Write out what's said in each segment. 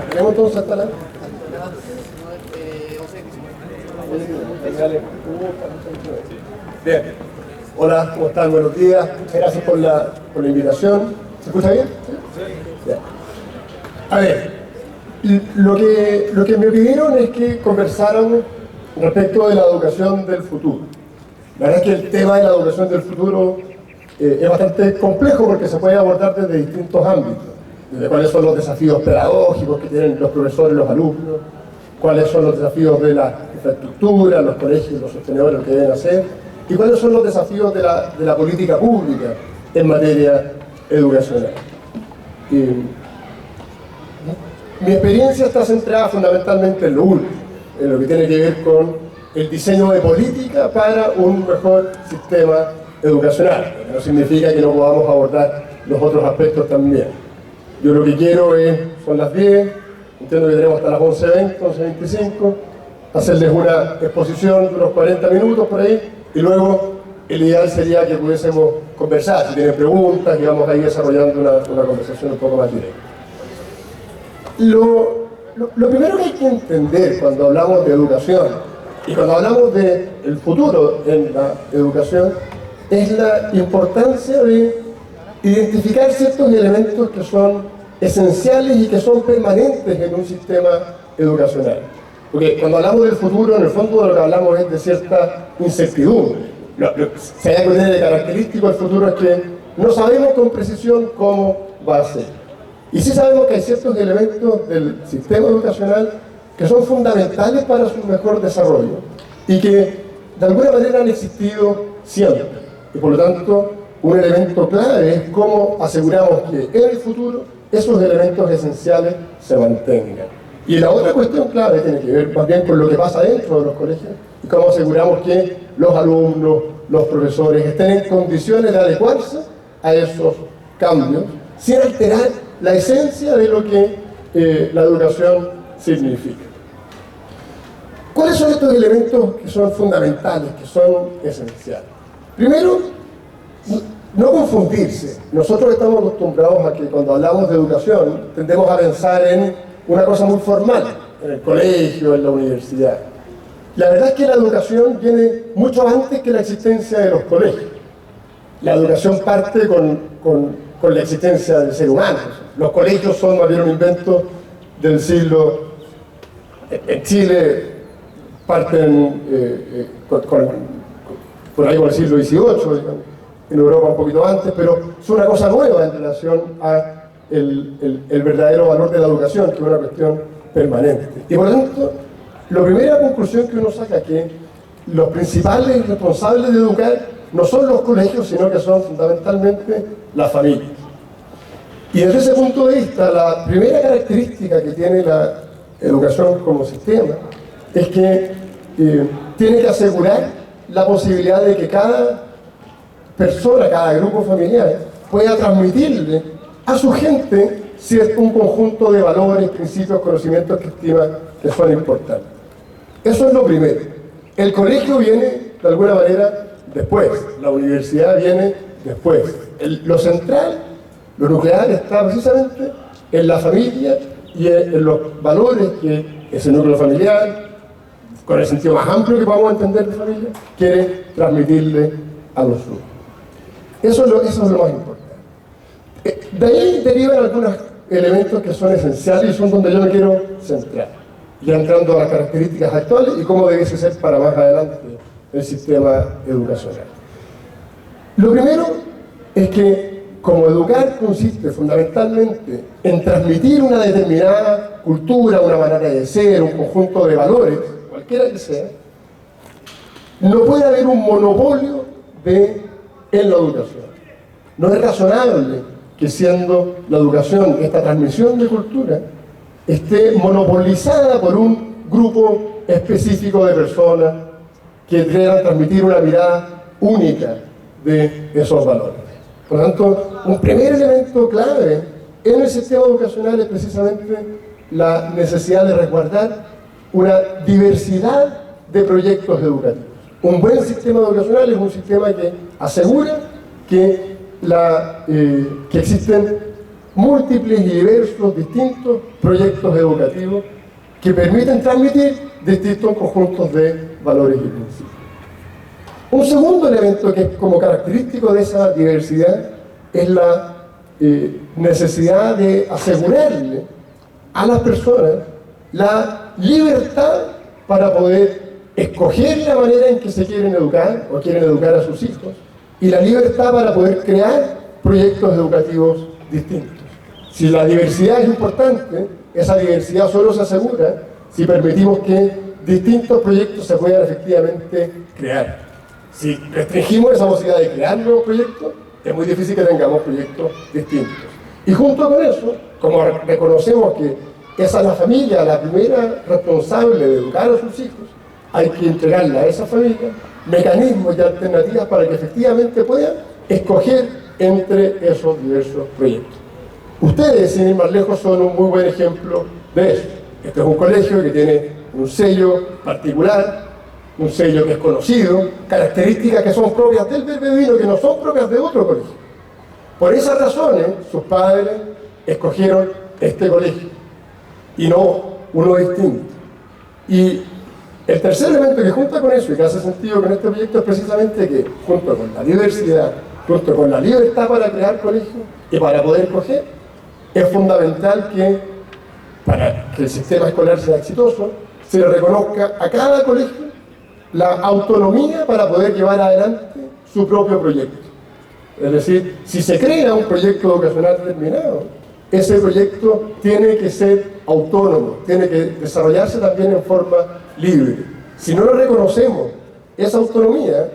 Tenemos entonces hasta la... Bien. Hola, ¿cómo están? Buenos días. Gracias por la invitación. ¿Se escucha bien? Bien. A ver, lo que me pidieron es que conversáramos respecto de la educación del futuro. La verdad es que el tema de la educación del futuro es bastante complejo porque se puede abordar desde distintos ámbitos. Desde cuáles son los desafíos pedagógicos que tienen los profesores y los alumnos, cuáles son los desafíos de la infraestructura, los colegios, los sostenedores, lo que deben hacer, y cuáles son los desafíos de la política pública en materia educacional. Mi experiencia está centrada fundamentalmente en lo último, en lo que tiene que ver con el diseño de política para un mejor sistema educacional. No significa que no podamos abordar los otros aspectos también. Yo lo que quiero son las 10, entiendo que tenemos hasta las 11:20, 11:25, hacerles una exposición de unos 40 minutos por ahí, y luego el ideal sería que pudiésemos conversar, si tienen preguntas, y vamos a ir desarrollando una conversación un poco más directa. Lo primero que hay que entender cuando hablamos de educación, y cuando hablamos del futuro en la educación, es la importancia de identificar ciertos elementos que son esenciales y que son permanentes en un sistema educacional. Porque cuando hablamos del futuro, en el fondo de lo que hablamos es de cierta incertidumbre. Si hay algo que tiene de característico el futuro es que no sabemos con precisión cómo va a ser. Y sí sabemos que hay ciertos elementos del sistema educacional que son fundamentales para su mejor desarrollo y que de alguna manera han existido siempre. Y por lo tanto, un elemento clave es cómo aseguramos que en el futuro esos elementos esenciales se mantengan. Y la otra cuestión clave tiene que ver más bien con lo que pasa dentro de los colegios y cómo aseguramos que los alumnos, los profesores estén en condiciones de adecuarse a esos cambios sin alterar la esencia de lo que la educación significa. ¿Cuáles son estos elementos que son fundamentales, que son esenciales? Primero, no confundirse. Nosotros estamos acostumbrados a que cuando hablamos de educación tendemos a pensar en una cosa muy formal, en el colegio, en la universidad. La verdad es que la educación viene mucho antes que la existencia de los colegios. La educación parte con la existencia del ser humano. Los colegios son más bien un invento del siglo... En Chile parten por ahí con el siglo XVIII, digamos. En Europa un poquito antes, pero es una cosa nueva en relación a el verdadero valor de la educación, que es una cuestión permanente. Y por lo tanto, la primera conclusión que uno saca es que los principales responsables de educar no son los colegios, sino que son fundamentalmente las familias. Y desde ese punto de vista, la primera característica que tiene la educación como sistema es que tiene que asegurar la posibilidad de que cada persona, cada grupo familiar pueda transmitirle a su gente un conjunto de valores, principios, conocimientos que estima que son importantes. Eso es lo primero. El colegio viene de alguna manera después, la universidad viene después. Lo central, lo nuclear está precisamente en la familia y en los valores que ese núcleo familiar, con el sentido más amplio que podamos entender de familia, quiere transmitirle a los suyos. Eso es lo más importante. De ahí derivan algunos elementos que son esenciales y son donde yo me quiero centrar, ya entrando a las características actuales y cómo debiese ser para más adelante el sistema educacional. Lo primero es que como educar consiste fundamentalmente en transmitir una determinada cultura, una manera de ser, un conjunto de valores, cualquiera que sea, no puede haber un monopolio en la educación. No es razonable que siendo la educación, esta transmisión de cultura, esté monopolizada por un grupo específico de personas que quieran transmitir una mirada única de esos valores. Por lo tanto, un primer elemento clave en el sistema educacional es precisamente la necesidad de resguardar una diversidad de proyectos educativos. Un buen sistema educacional es un sistema que asegura que existen múltiples y diversos, distintos proyectos educativos que permiten transmitir distintos conjuntos de valores y principios. Un segundo elemento que es como característico de esa diversidad es la necesidad de asegurarle a las personas la libertad para poder escoger la manera en que se quieren educar o quieren educar a sus hijos, y la libertad para poder crear proyectos educativos distintos. Si la diversidad es importante, esa diversidad solo se asegura si permitimos que distintos proyectos se puedan efectivamente crear. Si restringimos esa posibilidad de crear nuevos proyectos, es muy difícil que tengamos proyectos distintos. Y junto con eso, como reconocemos que esa es la familia, la primera responsable de educar a sus hijos, hay que entregarle a esa familia mecanismos y alternativas para que efectivamente puedan escoger entre esos diversos proyectos. Ustedes, sin ir más lejos, son un muy buen ejemplo de eso. Este es un colegio que tiene un sello particular, un sello que es conocido, características que son propias del Beduino, que no son propias de otro colegio. Por esas razones, sus padres escogieron este colegio y no uno distinto. Y el tercer elemento que junta con eso y que hace sentido con este proyecto es precisamente que, junto con la diversidad, junto con la libertad para crear colegios y para poder escoger, es fundamental que, para que el sistema escolar sea exitoso, se le reconozca a cada colegio la autonomía para poder llevar adelante su propio proyecto. Es decir, si se crea un proyecto educacional determinado, ese proyecto tiene que ser autónomo, tiene que desarrollarse también en forma libre. Si no lo reconocemos, esa autonomía,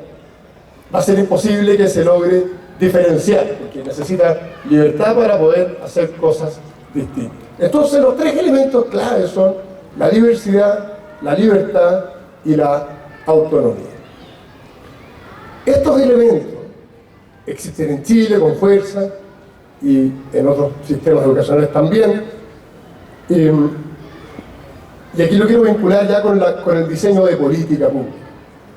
va a ser imposible que se logre diferenciar, porque necesita libertad para poder hacer cosas distintas. Entonces, los tres elementos claves son la diversidad, la libertad y la autonomía. Estos elementos existen en Chile con fuerza y en otros sistemas educacionales también. Y aquí lo quiero vincular ya con el diseño de política pública.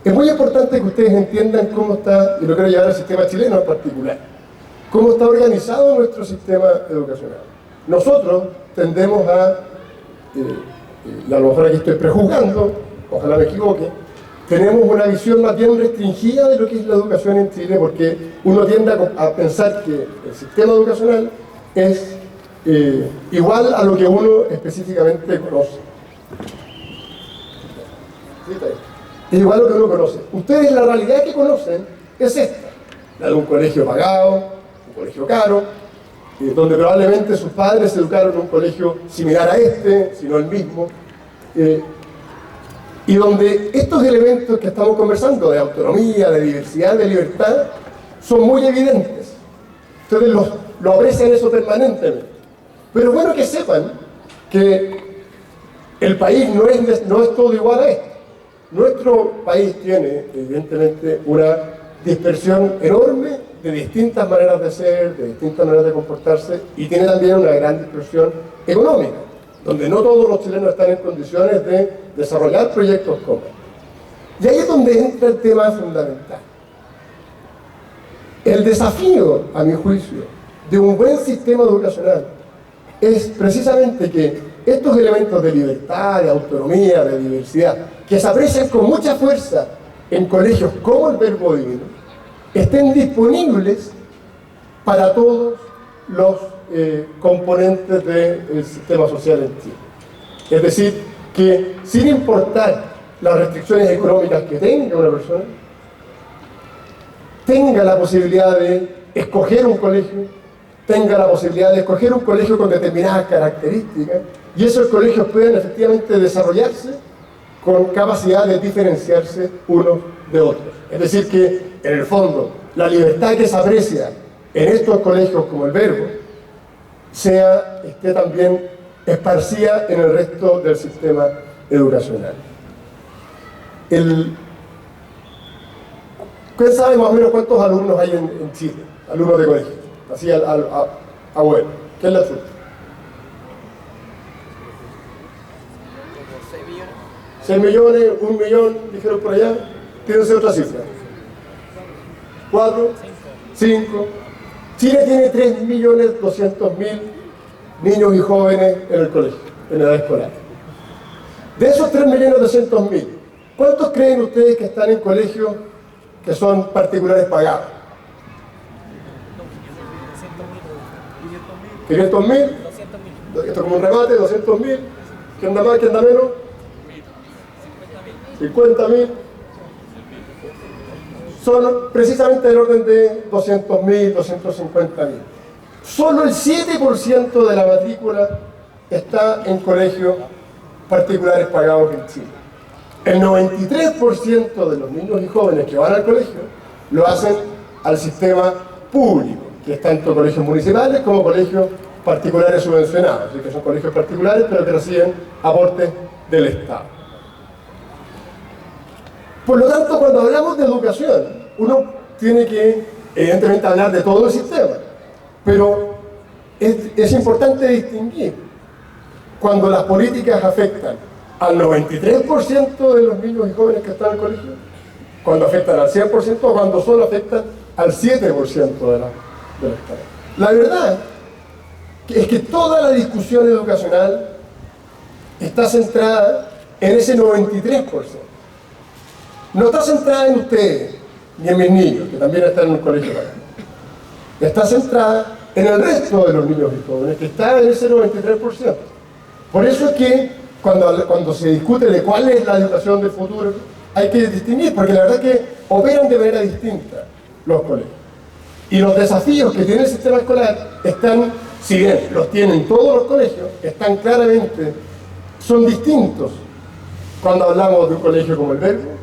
Es muy importante que ustedes entiendan cómo está, y lo quiero llevar al sistema chileno en particular, cómo está organizado nuestro sistema educacional. Nosotros tendemos a, y a lo mejor aquí estoy prejuzgando, ojalá me equivoque, tenemos una visión más bien restringida de lo que es la educación en Chile, porque uno tiende a pensar que el sistema educacional es igual a lo que uno específicamente conoce. Es igual a lo que uno conoce. Ustedes, la realidad que conocen es esta, la de un colegio pagado, un colegio caro, donde probablemente sus padres se educaron en un colegio similar a este, si no el mismo, y donde estos elementos que estamos conversando, de autonomía, de diversidad, de libertad, son muy evidentes. Ustedes lo aprecian eso permanentemente. Pero es bueno que sepan que el país no es todo igual a esto. Nuestro país tiene, evidentemente, una dispersión enorme de distintas maneras de ser, de distintas maneras de comportarse, y tiene también una gran dispersión económica, donde no todos los chilenos están en condiciones de desarrollar proyectos como este. Y ahí es donde entra el tema fundamental. El desafío, a mi juicio, de un buen sistema educacional es precisamente que estos elementos de libertad, de autonomía, de diversidad, que se aprecian con mucha fuerza en colegios como el Verbo Divino, estén disponibles para todos los componentes del sistema social en Chile. Es decir, que sin importar las restricciones económicas que tenga una persona, tenga la posibilidad de escoger un colegio, tenga la posibilidad de escoger un colegio con determinadas características, y esos colegios puedan efectivamente desarrollarse con capacidad de diferenciarse unos de otros. Es decir, que en el fondo la libertad que se aprecia en estos colegios como el Verbo esté también esparcida en el resto del sistema educacional. ¿Quién sabe más o menos cuántos alumnos hay en Chile? Alumnos de colegio. Así a bueno. ¿Qué es la fruta? 6 millones, 1 millón, dijeron por allá. Tírense otra cifra. 4, 5. Chile tiene 3.200.000 niños y jóvenes en el colegio, en edad escolar. De esos 3.200.000, ¿cuántos creen ustedes que están en colegios que son particulares pagados? 500.000. Esto es como un remate, 200.000. ¿Qué anda más? ¿Qué anda menos? 50.000. Son precisamente del orden de 200.000, 250.000. Solo el 7% de la matrícula está en colegios particulares pagados en Chile. El 93% de los niños y jóvenes que van al colegio lo hacen al sistema público, que es tanto colegios municipales como colegios particulares subvencionados, así que son colegios particulares pero que reciben aportes del Estado. Por lo tanto, cuando hablamos de educación, uno tiene que, evidentemente, hablar de todo el sistema, pero es importante distinguir cuando las políticas afectan al 93% de los niños y jóvenes que están en el colegio, cuando afectan al 100% o cuando solo afectan al 7% de la Estado. La verdad es que toda la discusión educacional está centrada en ese 93%. No está centrada en ustedes, ni en mis niños, que también están en un colegio pagado. Está centrada en el resto de los niños y jóvenes, que están en ese 93%. Por eso es que cuando se discute de cuál es la educación del futuro, hay que distinguir, porque la verdad es que operan de manera distinta los colegios. Y los desafíos que tiene el sistema escolar están, si bien los tienen todos los colegios, están claramente, son distintos cuando hablamos de un colegio como el Verbo,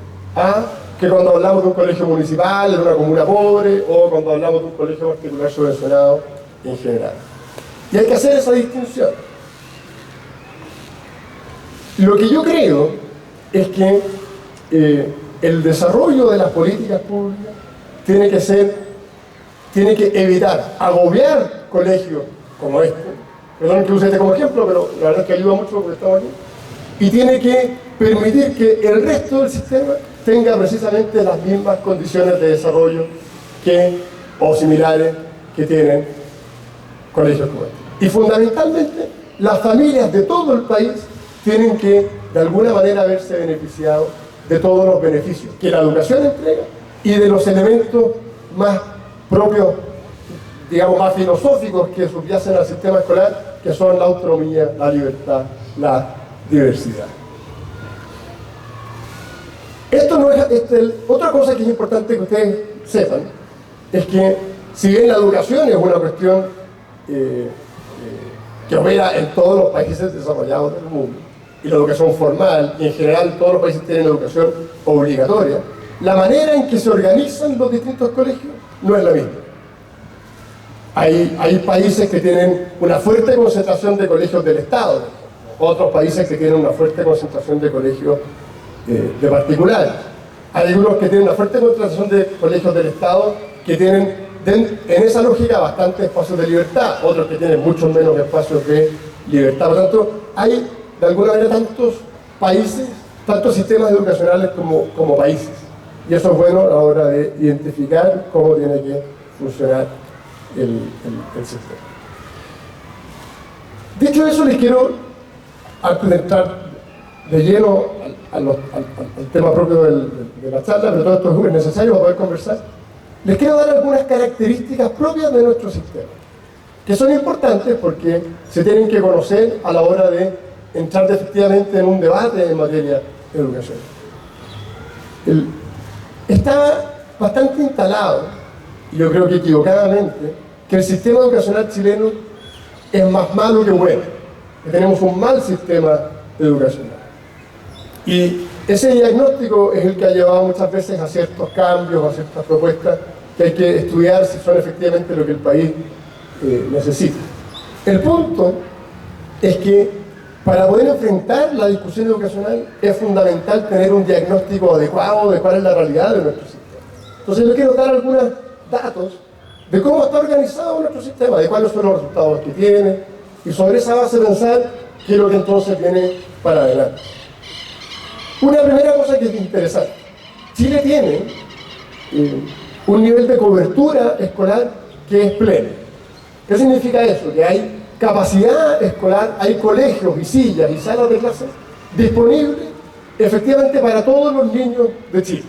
que cuando hablamos de un colegio municipal, de una comuna pobre, o cuando hablamos de un colegio particular subvencionado en general. Y hay que hacer esa distinción. Lo que yo creo es que el desarrollo de las políticas públicas tiene que evitar agobiar colegios como este, perdón que use este como ejemplo, pero la verdad es que ayuda mucho porque estamos aquí, y tiene que permitir que el resto del sistema tenga precisamente las mismas condiciones de desarrollo o similares que tienen colegios como este. Y fundamentalmente, las familias de todo el país tienen que, de alguna manera, verse beneficiados de todos los beneficios que la educación entrega y de los elementos más propios, digamos, más filosóficos que subyacen al sistema escolar, que son la autonomía, la libertad, la diversidad. Otra cosa que es importante que ustedes sepan es que, si bien la educación es una cuestión que opera en todos los países desarrollados del mundo, y la educación formal, y en general todos los países tienen educación obligatoria, la manera en que se organizan los distintos colegios no es la misma. Hay países que tienen una fuerte concentración de colegios del Estado, otros países que tienen una fuerte concentración de colegios de particulares. Hay algunos que tienen una fuerte concentración de colegios del Estado que tienen en esa lógica bastantes espacios de libertad, otros que tienen muchos menos espacios de libertad. Por lo tanto, hay de alguna manera tantos países, tantos sistemas educacionales como países. Y eso es bueno a la hora de identificar cómo tiene que funcionar el sistema. Dicho eso, les quiero entrar de lleno al tema propio de la charla, pero todo esto es necesario para poder conversar. Les quiero dar algunas características propias de nuestro sistema, que son importantes porque se tienen que conocer a la hora de entrar efectivamente en un debate en materia de educación. Estaba bastante instalado, y yo creo que equivocadamente, que el sistema educacional chileno es más malo que bueno, que tenemos un mal sistema educacional. Y ese diagnóstico es el que ha llevado muchas veces a ciertos cambios, a ciertas propuestas que hay que estudiar si son efectivamente lo que el país necesita. El punto es que para poder enfrentar la discusión educacional es fundamental tener un diagnóstico adecuado de cuál es la realidad de nuestro sistema. Entonces yo quiero dar algunos datos de cómo está organizado nuestro sistema, de cuáles son los resultados que tiene, y sobre esa base pensar qué es lo que entonces viene para adelante. Una primera cosa que es interesante: Chile tiene un nivel de cobertura escolar que es plena. ¿Qué significa eso? Que hay capacidad escolar, hay colegios y sillas y salas de clase disponibles efectivamente para todos los niños de Chile.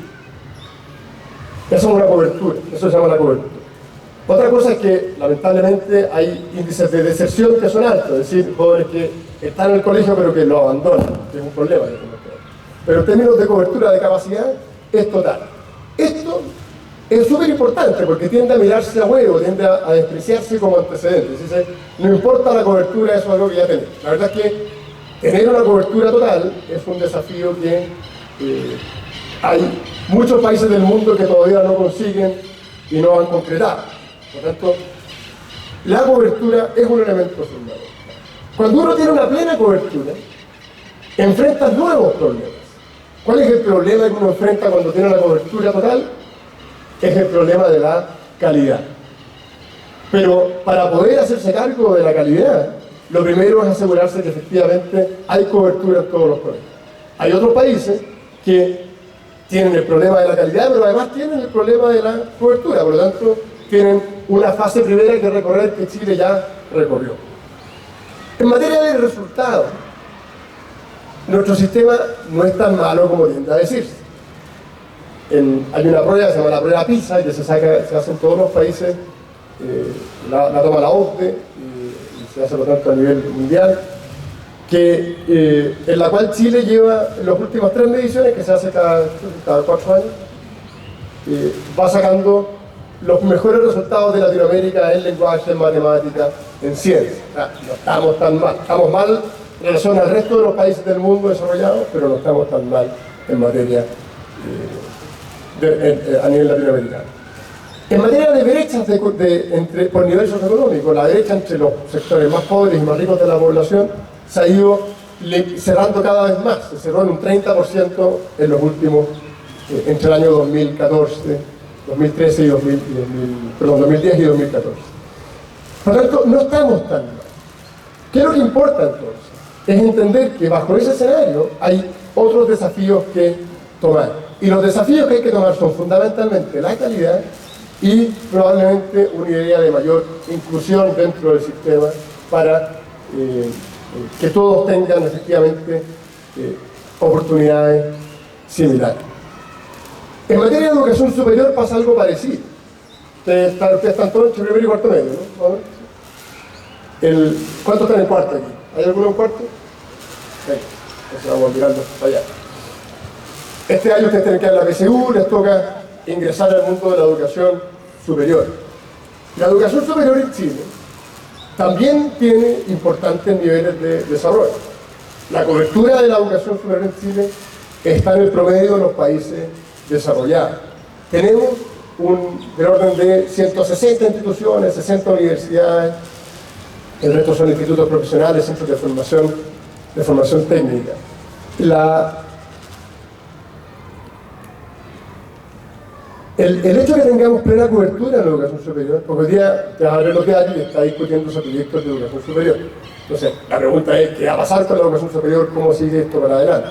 Eso es una cobertura, eso se llama la cobertura. Otra cosa es que lamentablemente hay índices de deserción que son altos, es decir, jóvenes que están en el colegio pero que lo abandonan, que es un problema. Pero en términos de cobertura de capacidad es total. Esto es súper importante porque tiende a mirarse a huevo, tiende a despreciarse como antecedente. No importa la cobertura, eso es algo que ya tenemos. La verdad es que tener una cobertura total es un desafío que hay muchos países del mundo que todavía no consiguen y no han concretado. Por tanto, la cobertura es un elemento fundamental. Cuando uno tiene una plena cobertura, enfrenta nuevos problemas. ¿Cuál es el problema que uno enfrenta cuando tiene una cobertura total? Es el problema de la calidad. Pero para poder hacerse cargo de la calidad, lo primero es asegurarse que efectivamente hay cobertura en todos los colegios. Hay otros países que tienen el problema de la calidad, pero además tienen el problema de la cobertura, por lo tanto tienen una fase primera que recorrer que Chile ya recorrió. En materia de resultados, nuestro sistema no es tan malo como tiende a decirse. Hay una prueba que se llama la prueba PISA, que se hace en todos los países, la toma la OCDE, y se hace por tanto a nivel mundial, en la cual Chile lleva en las últimas 3 mediciones, que se hace cada 4 años, va sacando los mejores resultados de Latinoamérica en lenguaje, en matemática, en ciencia. No estamos tan mal, estamos mal en relación al resto de los países del mundo desarrollados, pero no estamos tan mal en materia a nivel latinoamericano. En materia de brechas por nivel socioeconómico, la brecha entre los sectores más pobres y más ricos de la población se ha ido cerrando cada vez más. Se cerró en un 30% en los últimos, entre el año 2013 y 2010 y 2014. Por lo tanto, no estamos tan mal. ¿Qué es lo que importa entonces? Es entender que bajo ese escenario hay otros desafíos que tomar. Y los desafíos que hay que tomar son fundamentalmente la calidad y probablemente una idea de mayor inclusión dentro del sistema para que todos tengan efectivamente oportunidades similares. En materia de educación superior pasa algo parecido. Ustedes están todos entre primero y cuarto medio, ¿no? ¿Cuántos están en cuarto aquí? ¿Hay alguno en cuarto? Entonces vamos mirando para allá. Este año ustedes tienen que dar la PSU, les toca ingresar al mundo de la educación superior. La educación superior en Chile también tiene importantes niveles de desarrollo. La cobertura de la educación superior en Chile está en el promedio de los países desarrollados. Tenemos del orden de 160 instituciones, 60 universidades, el resto son institutos profesionales, centros de formación técnica. El hecho de que tengamos plena cobertura en la educación superior, porque hoy día te vas a ver los diarios y está discutiendo esos proyectos de educación superior. Entonces, la pregunta es, ¿qué va a pasar con la educación superior? ¿Cómo sigue esto para adelante?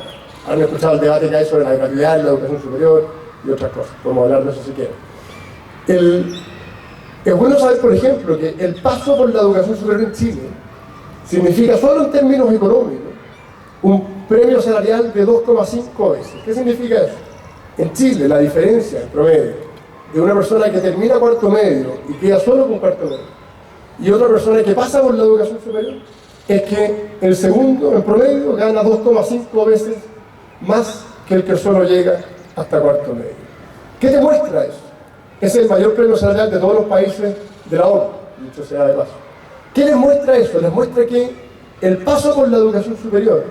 Han escuchado el debate que hay sobre la gratuidad de la educación superior y otras cosas. Podemos hablar de eso si quieren. Es bueno saber, por ejemplo, que el paso por la educación superior en Chile significa, solo en términos económicos, un premio salarial de 2,5 veces. ¿Qué significa eso? En Chile, la diferencia en promedio de una persona que termina cuarto medio y queda solo con cuarto medio y otra persona que pasa por la educación superior es que el segundo, en promedio, gana 2,5 veces más que el que solo llega hasta cuarto medio. ¿Qué te muestra eso? Es el mayor premio salarial de todos los países de la ONU, dicho sea de paso. ¿Qué les muestra eso? Les muestra que el paso por la educación superior,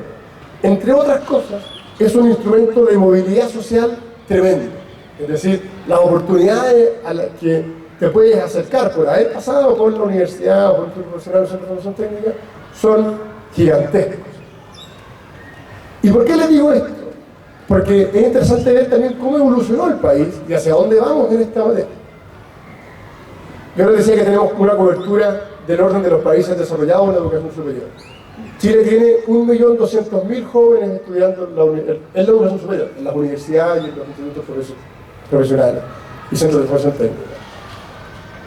entre otras cosas, es un instrumento de movilidad social tremendo. Es decir, las oportunidades a las que te puedes acercar por haber pasado por la universidad o por tu profesional o centro de formación técnica son gigantescos. ¿Y por qué les digo esto? Porque es interesante ver también cómo evolucionó el país y hacia dónde vamos en esta materia. Yo les decía que tenemos una cobertura del orden de los países desarrollados en la educación superior. Chile tiene 1.200.000 jóvenes estudiando en la educación superior, en las universidades y en los institutos profesionales y centros de formación técnica.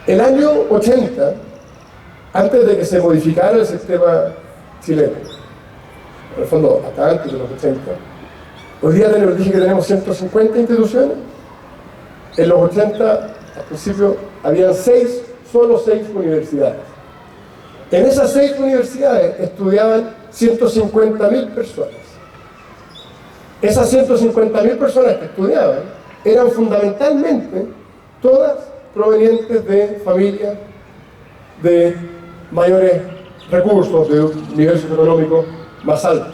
El año 80, antes de que se modificara el sistema chileno, en el fondo hasta antes de los 80, hoy día dije que tenemos 150 instituciones. En los 80, al principio, habían solo 6 universidades. En esas 6 universidades estudiaban 150.000 personas. Esas 150.000 personas que estudiaban eran fundamentalmente todas provenientes de familias de mayores recursos, de un nivel socioeconómico más alto.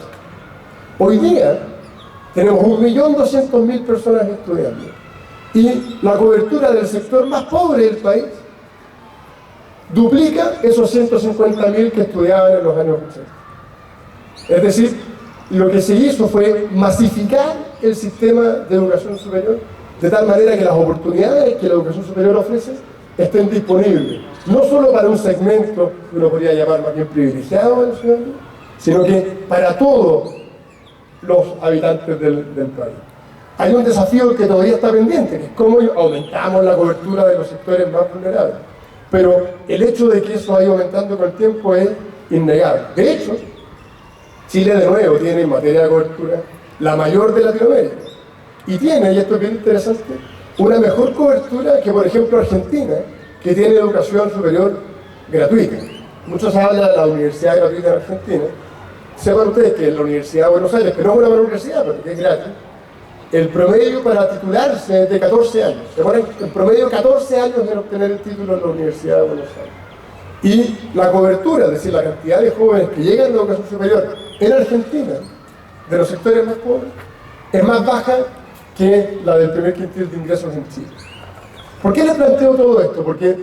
Hoy día tenemos 1.200.000 personas estudiando y la cobertura del sector más pobre del país duplica esos 150.000 que estudiaban en los años 80. Es decir, lo que se hizo fue masificar el sistema de educación superior de tal manera que las oportunidades que la educación superior ofrece estén disponibles, no solo para un segmento que uno podría llamar más bien privilegiado de la ciudadanía, sino que para todos los habitantes del país. Hay un desafío que todavía está pendiente, que es cómo aumentamos la cobertura de los sectores más vulnerables. Pero el hecho de que eso vaya aumentando con el tiempo es innegable. De hecho, Chile de nuevo tiene en materia de cobertura la mayor de Latinoamérica. Y tiene, y esto es bien interesante, una mejor cobertura que, por ejemplo, Argentina, que tiene educación superior gratuita. Muchos hablan de la universidad gratuita en Argentina. Sepan ustedes que en la Universidad de Buenos Aires, que no es una buena universidad, pero que es gratis, el promedio para titularse es de 14 años. Se ponen en promedio 14 años en obtener el título en la Universidad de Buenos Aires. Y la cobertura, es decir, la cantidad de jóvenes que llegan a la educación superior en Argentina, de los sectores más pobres, es más baja que la del primer quintil de ingresos en Chile. ¿Por qué les planteo todo esto? Porque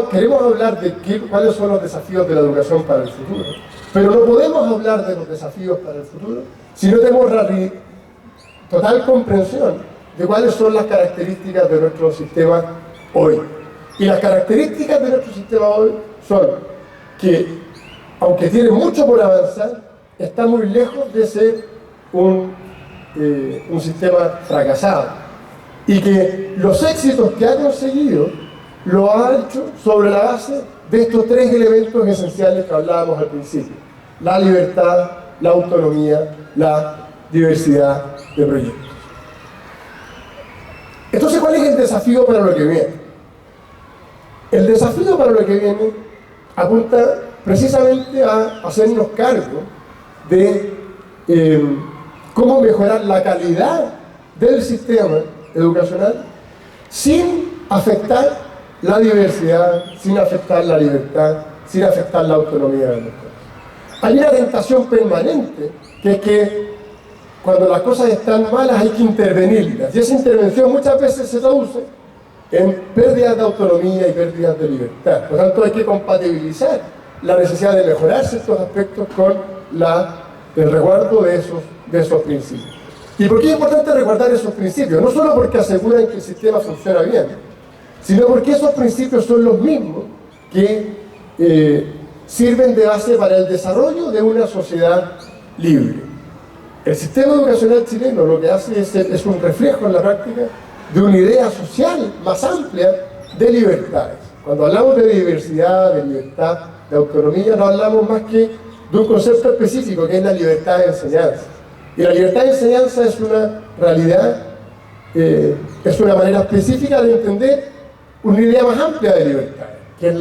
queremos hablar de cuáles son los desafíos de la educación para el futuro, pero no podemos hablar de los desafíos para el futuro si no tenemos total comprensión de cuáles son las características de nuestro sistema hoy. Y las características de nuestro sistema hoy son que, aunque tiene mucho por avanzar, está muy lejos de ser un sistema fracasado. Y que los éxitos que ha conseguido lo ha hecho sobre la base de estos 3 elementos esenciales que hablábamos al principio: la libertad, la autonomía, la diversidad de proyectos. Entonces, ¿cuál es el desafío para lo que viene? El desafío para lo que viene apunta precisamente a hacernos cargo de cómo mejorar la calidad del sistema educacional sin afectar la diversidad, sin afectar la libertad, sin afectar la autonomía de los pueblos. Hay una tentación permanente, que es que cuando las cosas están malas hay que intervenirlas, y esa intervención muchas veces se traduce en pérdidas de autonomía y pérdidas de libertad. Por lo tanto, hay que compatibilizar la necesidad de mejorar ciertos aspectos con el resguardo de esos principios. ¿Y por qué es importante resguardar esos principios? No solo porque aseguran que el sistema funciona bien, sino porque esos principios son los mismos que sirven de base para el desarrollo de una sociedad libre. El sistema educacional chileno lo que hace es un reflejo en la práctica de una idea social más amplia de libertades. Cuando hablamos de diversidad, de libertad, de autonomía, no hablamos más que de un concepto específico, que es la libertad de enseñanza. Y la libertad de enseñanza es una realidad, es una manera específica de entender una idea más amplia de libertad, que es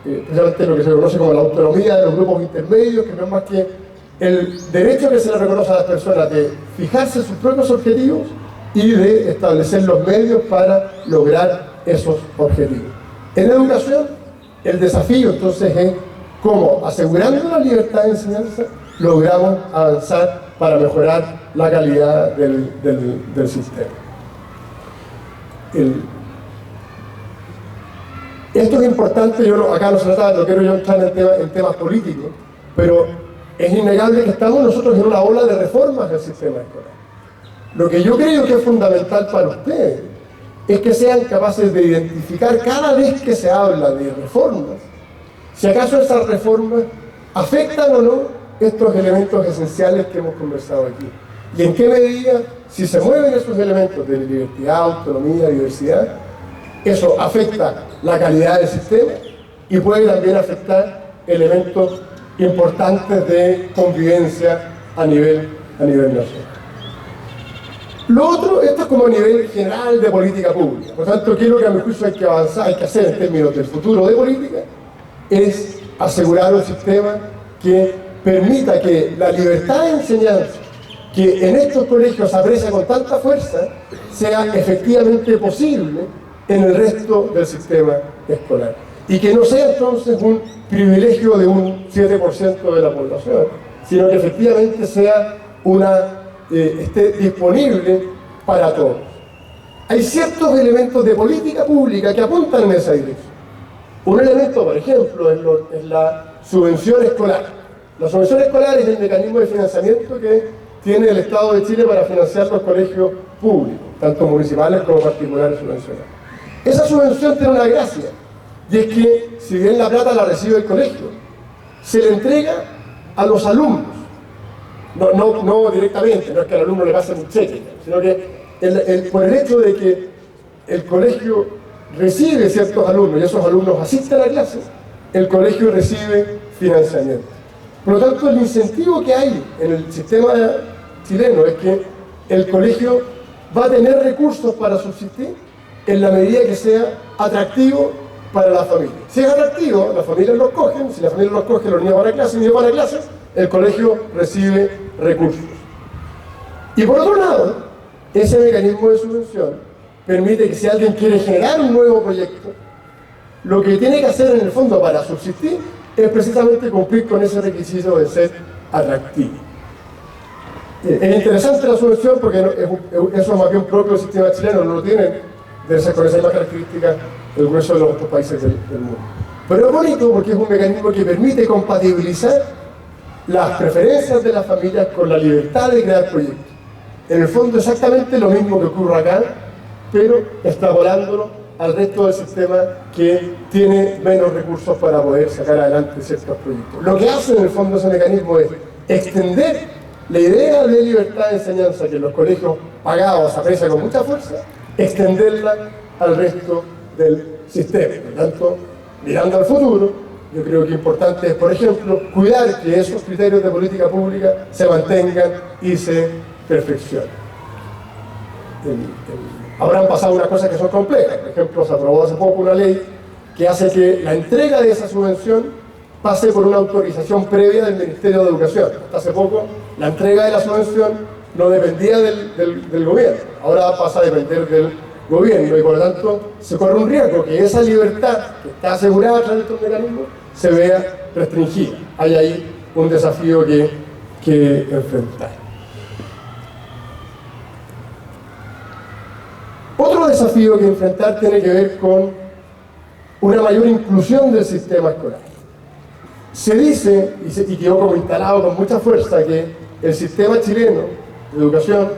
precisamente lo que se conoce como la autonomía de los grupos intermedios, que no es más que el derecho que se le reconoce a las personas de fijarse sus propios objetivos y de establecer los medios para lograr esos objetivos. En la educación, el desafío entonces es cómo, asegurando la libertad de enseñanza, logramos avanzar para mejorar la calidad del sistema. Esto es importante, acá no se trata, no quiero yo entrar en temas políticos, pero es innegable que estamos nosotros en una ola de reformas del sistema escolar. Lo que yo creo que es fundamental para ustedes es que sean capaces de identificar cada vez que se habla de reformas, si acaso esas reformas afectan o no estos elementos esenciales que hemos conversado aquí. Y en qué medida, si se mueven esos elementos de libertad, autonomía, diversidad, Eso afecta la calidad del sistema y puede también afectar elementos importantes de convivencia a nivel nacional. Lo otro, esto es como a nivel general de política pública. Por tanto, ¿qué es lo que a mi juicio hay que avanzar, hay que hacer en términos del futuro de política? Es asegurar un sistema que permita que la libertad de enseñanza, que en estos colegios se aprecia con tanta fuerza, sea efectivamente posible en el resto del sistema escolar. Y que no sea entonces un privilegio de un 7% de la población, sino que efectivamente sea esté disponible para todos. Hay ciertos elementos de política pública que apuntan en esa dirección. Un elemento, por ejemplo, es la subvención escolar. La subvención escolar es el mecanismo de financiamiento que tiene el Estado de Chile para financiar los colegios públicos, tanto municipales como particulares subvencionados. Esa subvención tiene una gracia, y es que, si bien la plata la recibe el colegio, se le entrega a los alumnos. No directamente, no es que al alumno le pasen un cheque, sino que por el hecho de que el colegio recibe ciertos alumnos y esos alumnos asisten a la clase, el colegio recibe financiamiento. Por lo tanto, el incentivo que hay en el sistema chileno es que el colegio va a tener recursos para subsistir en la medida que sea atractivo para la familia. Si es atractivo, las familias lo cogen, si la familia lo coge, los niños van a clase, los niños van a clase, el colegio recibe recursos. Y por otro lado, ese mecanismo de subvención permite que si alguien quiere generar un nuevo proyecto, lo que tiene que hacer en el fondo para subsistir es precisamente cumplir con ese requisito de ser atractivo. Es interesante la subvención porque eso es más bien propio del sistema chileno, no lo tienen, debe ser con esa misma característica el grueso de los otros países del mundo. Pero es bonito porque es un mecanismo que permite compatibilizar las preferencias de las familias con la libertad de crear proyectos. En el fondo exactamente lo mismo que ocurre acá, pero extrapolándolo al resto del sistema que tiene menos recursos para poder sacar adelante ciertos proyectos. Lo que hace en el fondo ese mecanismo es extender la idea de libertad de enseñanza que en los colegios pagados se aprecia con mucha fuerza, extenderla al resto del sistema. Por lo tanto, mirando al futuro, yo creo que importante es, por ejemplo, cuidar que esos criterios de política pública se mantengan y se perfeccionen. Habrán pasado unas cosas que son complejas. Por ejemplo, se aprobó hace poco una ley que hace que la entrega de esa subvención pase por una autorización previa del Ministerio de Educación. Hasta hace poco, la entrega de la subvención no dependía del gobierno. Ahora pasa a depender del gobierno y por lo tanto se corre un riesgo que esa libertad que está asegurada a través de estos mecanismos se vea restringida. Hay ahí un desafío que enfrentar. Otro desafío que enfrentar tiene que ver con una mayor inclusión del sistema escolar. Se dice, y quedó como instalado con mucha fuerza, que el sistema chileno de educación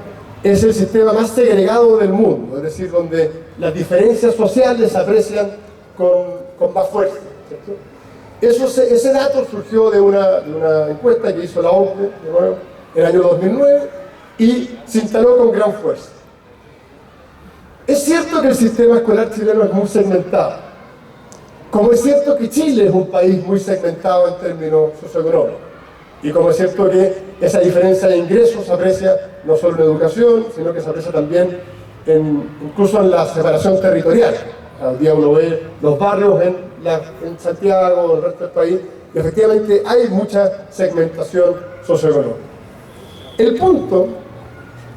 es el sistema más segregado del mundo, es decir, donde las diferencias sociales se aprecian con más fuerza, ¿cierto? Ese dato surgió de una encuesta que hizo la OCDE, de nuevo, en el año 2009, y se instaló con gran fuerza. Es cierto que el sistema escolar chileno es muy segmentado, como es cierto que Chile es un país muy segmentado en términos socioeconómicos, y como es cierto que esa diferencia de ingresos se aprecia no solo en educación, sino que se aprecia también incluso en la separación territorial. Al día uno ve los barrios en Santiago, en el resto del país, y efectivamente hay mucha segmentación socioeconómica. El punto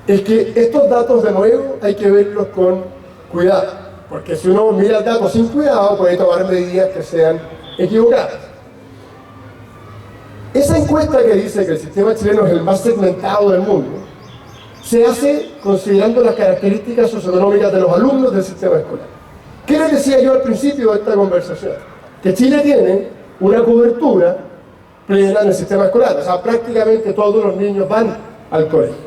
es que estos datos, de nuevo, hay que verlos con cuidado, porque si uno mira el dato sin cuidado, puede tomar medidas que sean equivocadas. Esa encuesta que dice que el sistema chileno es el más segmentado del mundo, se hace considerando las características socioeconómicas de los alumnos del sistema escolar. ¿Qué les decía yo al principio de esta conversación? Que Chile tiene una cobertura plena en el sistema escolar, o sea, prácticamente todos los niños van al colegio.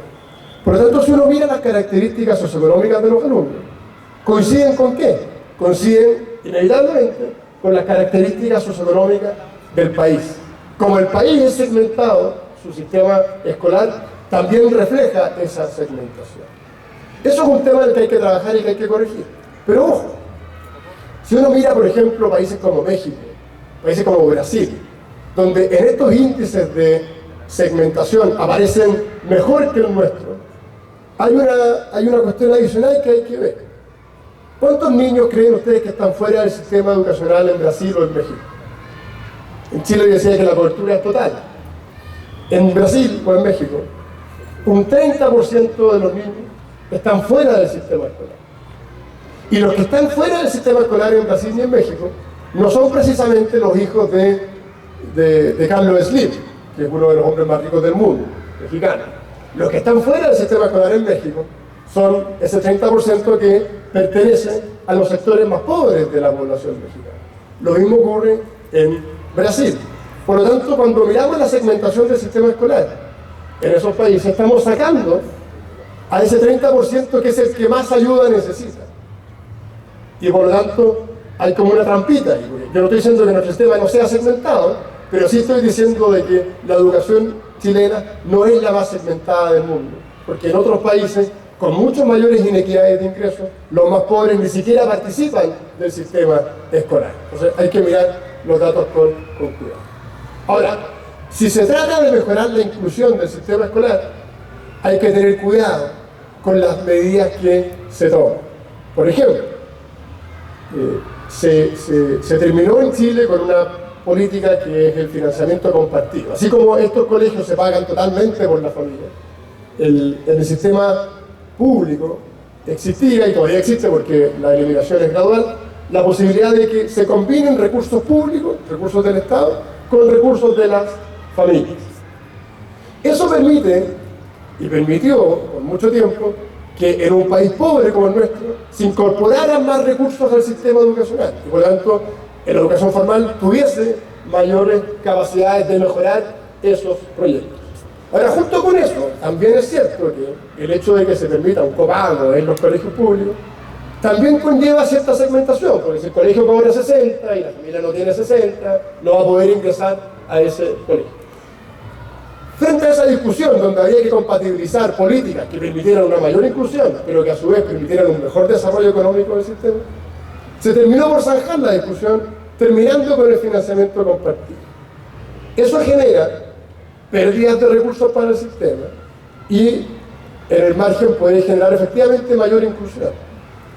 Por lo tanto, si uno mira las características socioeconómicas de los alumnos, ¿coinciden con qué? Coinciden inevitablemente con las características socioeconómicas del país. Como el país es segmentado, su sistema escolar también refleja esa segmentación. Eso es un tema del que hay que trabajar y que hay que corregir. Pero ojo, Si uno mira, por ejemplo, países como México, países como Brasil, donde en estos índices de segmentación aparecen mejor que el nuestro, hay una cuestión adicional que hay que ver. ¿Cuántos niños creen ustedes que están fuera del sistema educacional en Brasil o en México? En Chile yo decía que la cobertura es total. En Brasil o en México, un 30% de los niños están fuera del sistema escolar. Y los que están fuera del sistema escolar en Brasil y en México no son precisamente los hijos de Carlos Slim, que es uno de los hombres más ricos del mundo, mexicano. Los que están fuera del sistema escolar en México son ese 30% que pertenece a los sectores más pobres de la población mexicana. Lo mismo ocurre en Brasil. Por lo tanto, cuando miramos la segmentación del sistema escolar en esos países, estamos sacando a ese 30% que es el que más ayuda necesita. Y por lo tanto, hay como una trampita. Yo no estoy diciendo que nuestro sistema no sea segmentado, pero sí estoy diciendo de que la educación chilena no es la más segmentada del mundo. Porque en otros países, con muchas mayores inequidades de ingresos, los más pobres ni siquiera participan del sistema escolar. Entonces hay que mirar los datos con cuidado. Ahora, si se trata de mejorar la inclusión del sistema escolar, hay que tener cuidado con las medidas que se toman. Por ejemplo, se terminó en Chile con una política que es el financiamiento compartido. Así como estos colegios se pagan totalmente por la familia, en el sistema público existía, y todavía existe porque la eliminación es gradual, la posibilidad de que se combinen recursos públicos, recursos del Estado, con recursos de las familias. Eso permite, y permitió por mucho tiempo, que en un país pobre como el nuestro se incorporaran más recursos al sistema educacional y por lo tanto en la educación formal tuviese mayores capacidades de mejorar esos proyectos. Ahora, junto con eso, también es cierto que el hecho de que se permita un copago en los colegios públicos también conlleva cierta segmentación, porque si el colegio cobra 60 y la familia no tiene 60, no va a poder ingresar a ese colegio. Frente a esa discusión, donde había que compatibilizar políticas que permitieran una mayor inclusión, pero que a su vez permitieran un mejor desarrollo económico del sistema, se terminó por zanjar la discusión, terminando con el financiamiento compartido. Eso genera pérdidas de recursos para el sistema y en el margen puede generar efectivamente mayor inclusión.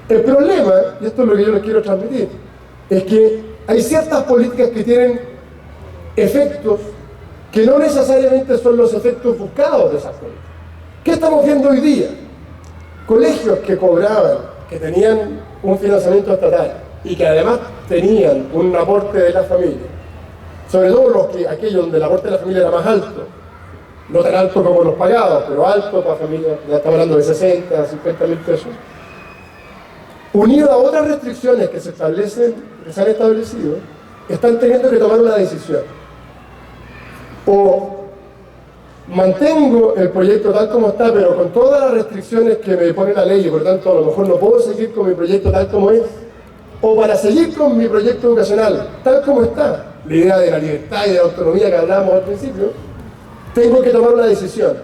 El problema, y esto es lo que yo les quiero transmitir, es que hay ciertas políticas que tienen efectos que no necesariamente son los efectos buscados de esas políticas. ¿Qué estamos viendo hoy día? Colegios que cobraban, que tenían un financiamiento estatal y que además tenían un aporte de la familia, sobre todo aquellos donde el aporte de la familia era más alto, no tan alto como los pagados, pero alto para familias, ya estamos hablando de 60, 50 mil pesos, unido a otras restricciones que se han establecido, están teniendo que tomar una decisión. O mantengo el proyecto tal como está, pero con todas las restricciones que me pone la ley y por tanto a lo mejor no puedo seguir con mi proyecto tal como es, o para seguir con mi proyecto educacional tal como está, la idea de la libertad y de la autonomía que hablábamos al principio, tengo que tomar una decisión.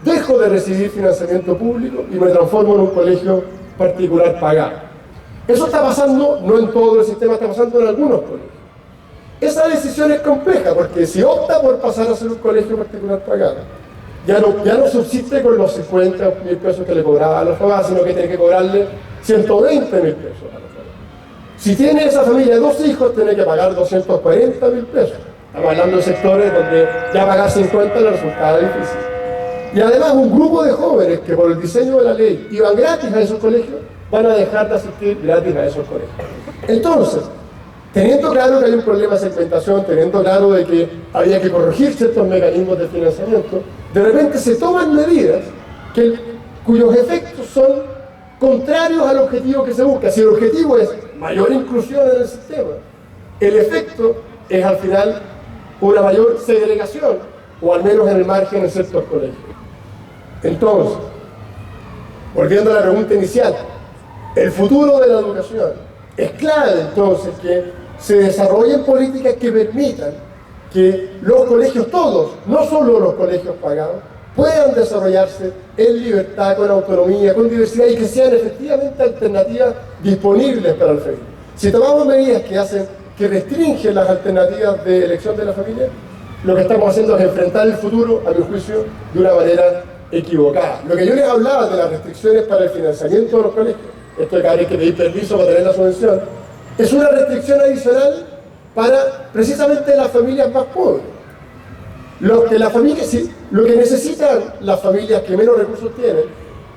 Dejo de recibir financiamiento público y me transformo en un colegio particular pagado. Eso está pasando, no en todo el sistema, está pasando en algunos colegios. Esa decisión es compleja, porque si opta por pasar a ser un colegio particular pagado, ya no subsiste con los 50 mil pesos que le cobraba a los papás, sino que tiene que cobrarle 120 mil pesos a los papás. Si tiene esa familia 2 hijos, tiene que pagar 240 mil pesos. Estamos hablando de sectores donde ya pagar 50 le resultaba difícil. Y además un grupo de jóvenes que por el diseño de la ley iban gratis a esos colegios, van a dejar de asistir gratis a esos colegios. Entonces, teniendo claro que hay un problema de segmentación, teniendo claro de que había que corregir ciertos mecanismos de financiamiento, de repente se toman medidas cuyos efectos son contrarios al objetivo que se busca. Si el objetivo es mayor inclusión en el sistema, el efecto es al final una mayor segregación, o al menos en el margen en ciertos colegios. Entonces, volviendo a la pregunta inicial, el futuro de la educación es clave entonces que se desarrollen políticas que permitan que los colegios todos, no solo los colegios pagados, puedan desarrollarse en libertad, con autonomía, con diversidad y que sean efectivamente alternativas disponibles para el femenino. Si tomamos medidas que restringen las alternativas de elección de la familia, lo que estamos haciendo es enfrentar el futuro, a mi juicio, de una manera equivocada. Lo que yo les hablaba de las restricciones para el financiamiento de los colegios, esto de que hay que pedir permiso para tener la subvención, es una restricción adicional para precisamente las familias más pobres. Lo que necesitan las familias que menos recursos tienen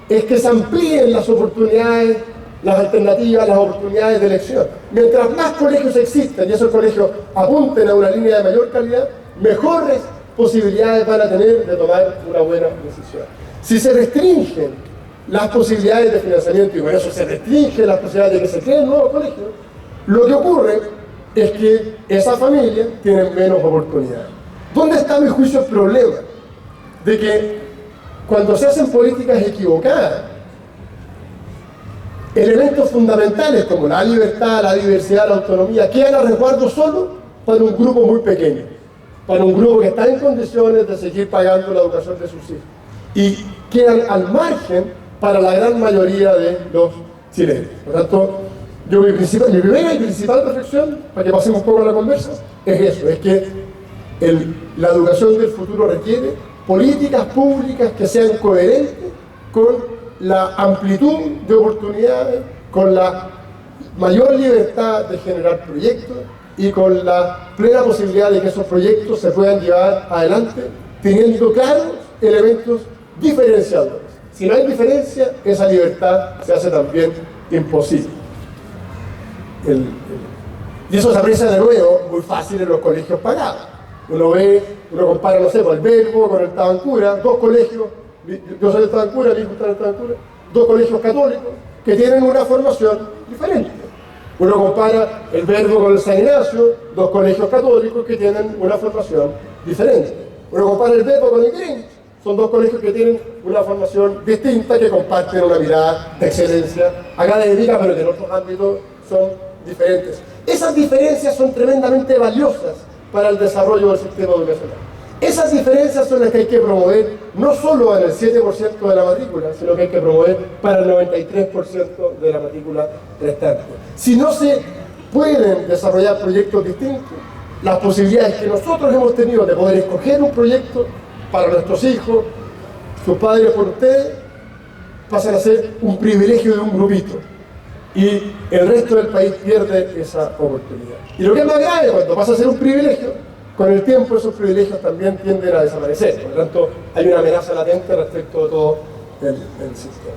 es que se amplíen las oportunidades, las alternativas, las oportunidades de elección. Mientras más colegios existan y esos colegios apunten a una línea de mayor calidad, mejores posibilidades van a tener de tomar una buena decisión. Si se restringen las posibilidades de financiamiento y por eso se restringen las posibilidades de que se creen nuevos colegios, lo que ocurre es que esas familias tienen menos oportunidades. ¿Dónde está, a mi juicio, el problema? De que cuando se hacen políticas equivocadas, elementos fundamentales como la libertad, la diversidad, la autonomía, quedan a resguardo solo para un grupo muy pequeño, para un grupo que está en condiciones de seguir pagando la educación de sus hijos, y quedan al margen para la gran mayoría de los chilenos. Por tanto, mi primera y principal reflexión, para que pasemos un poco a la conversa, es eso, es que la educación del futuro requiere políticas públicas que sean coherentes con la amplitud de oportunidades, con la mayor libertad de generar proyectos y con la plena posibilidad de que esos proyectos se puedan llevar adelante teniendo claros elementos diferenciadores. Si no hay diferencia, esa libertad se hace también imposible. Y eso se aprecia de nuevo muy fácil en los colegios pagados. Uno compara, no sé, el Verbo con el Tabancura, dos colegios, yo soy del Tabancura, mi hijo está en el Tabancura, dos colegios católicos que tienen una formación diferente. Uno compara el Verbo con el San Ignacio, dos colegios católicos que tienen una formación diferente. Uno compara el Verbo con el Greenwich, son dos colegios que tienen una formación distinta, que comparten una mirada de excelencia académica, pero que en otros ámbitos son diferentes. Esas diferencias son tremendamente valiosas para el desarrollo del sistema educacional. Esas diferencias son las que hay que promover no solo en el 7% de la matrícula, sino que hay que promover para el 93% de la matrícula restante. Si no se pueden desarrollar proyectos distintos, las posibilidades que nosotros hemos tenido de poder escoger un proyecto para nuestros hijos, sus padres por ustedes, pasan a ser un privilegio de un grupito. Y el resto del país pierde esa oportunidad. Y lo que es más grave, cuando pasa a ser un privilegio, con el tiempo esos privilegios también tienden a desaparecer. Por lo tanto, hay una amenaza latente respecto de todo el sistema.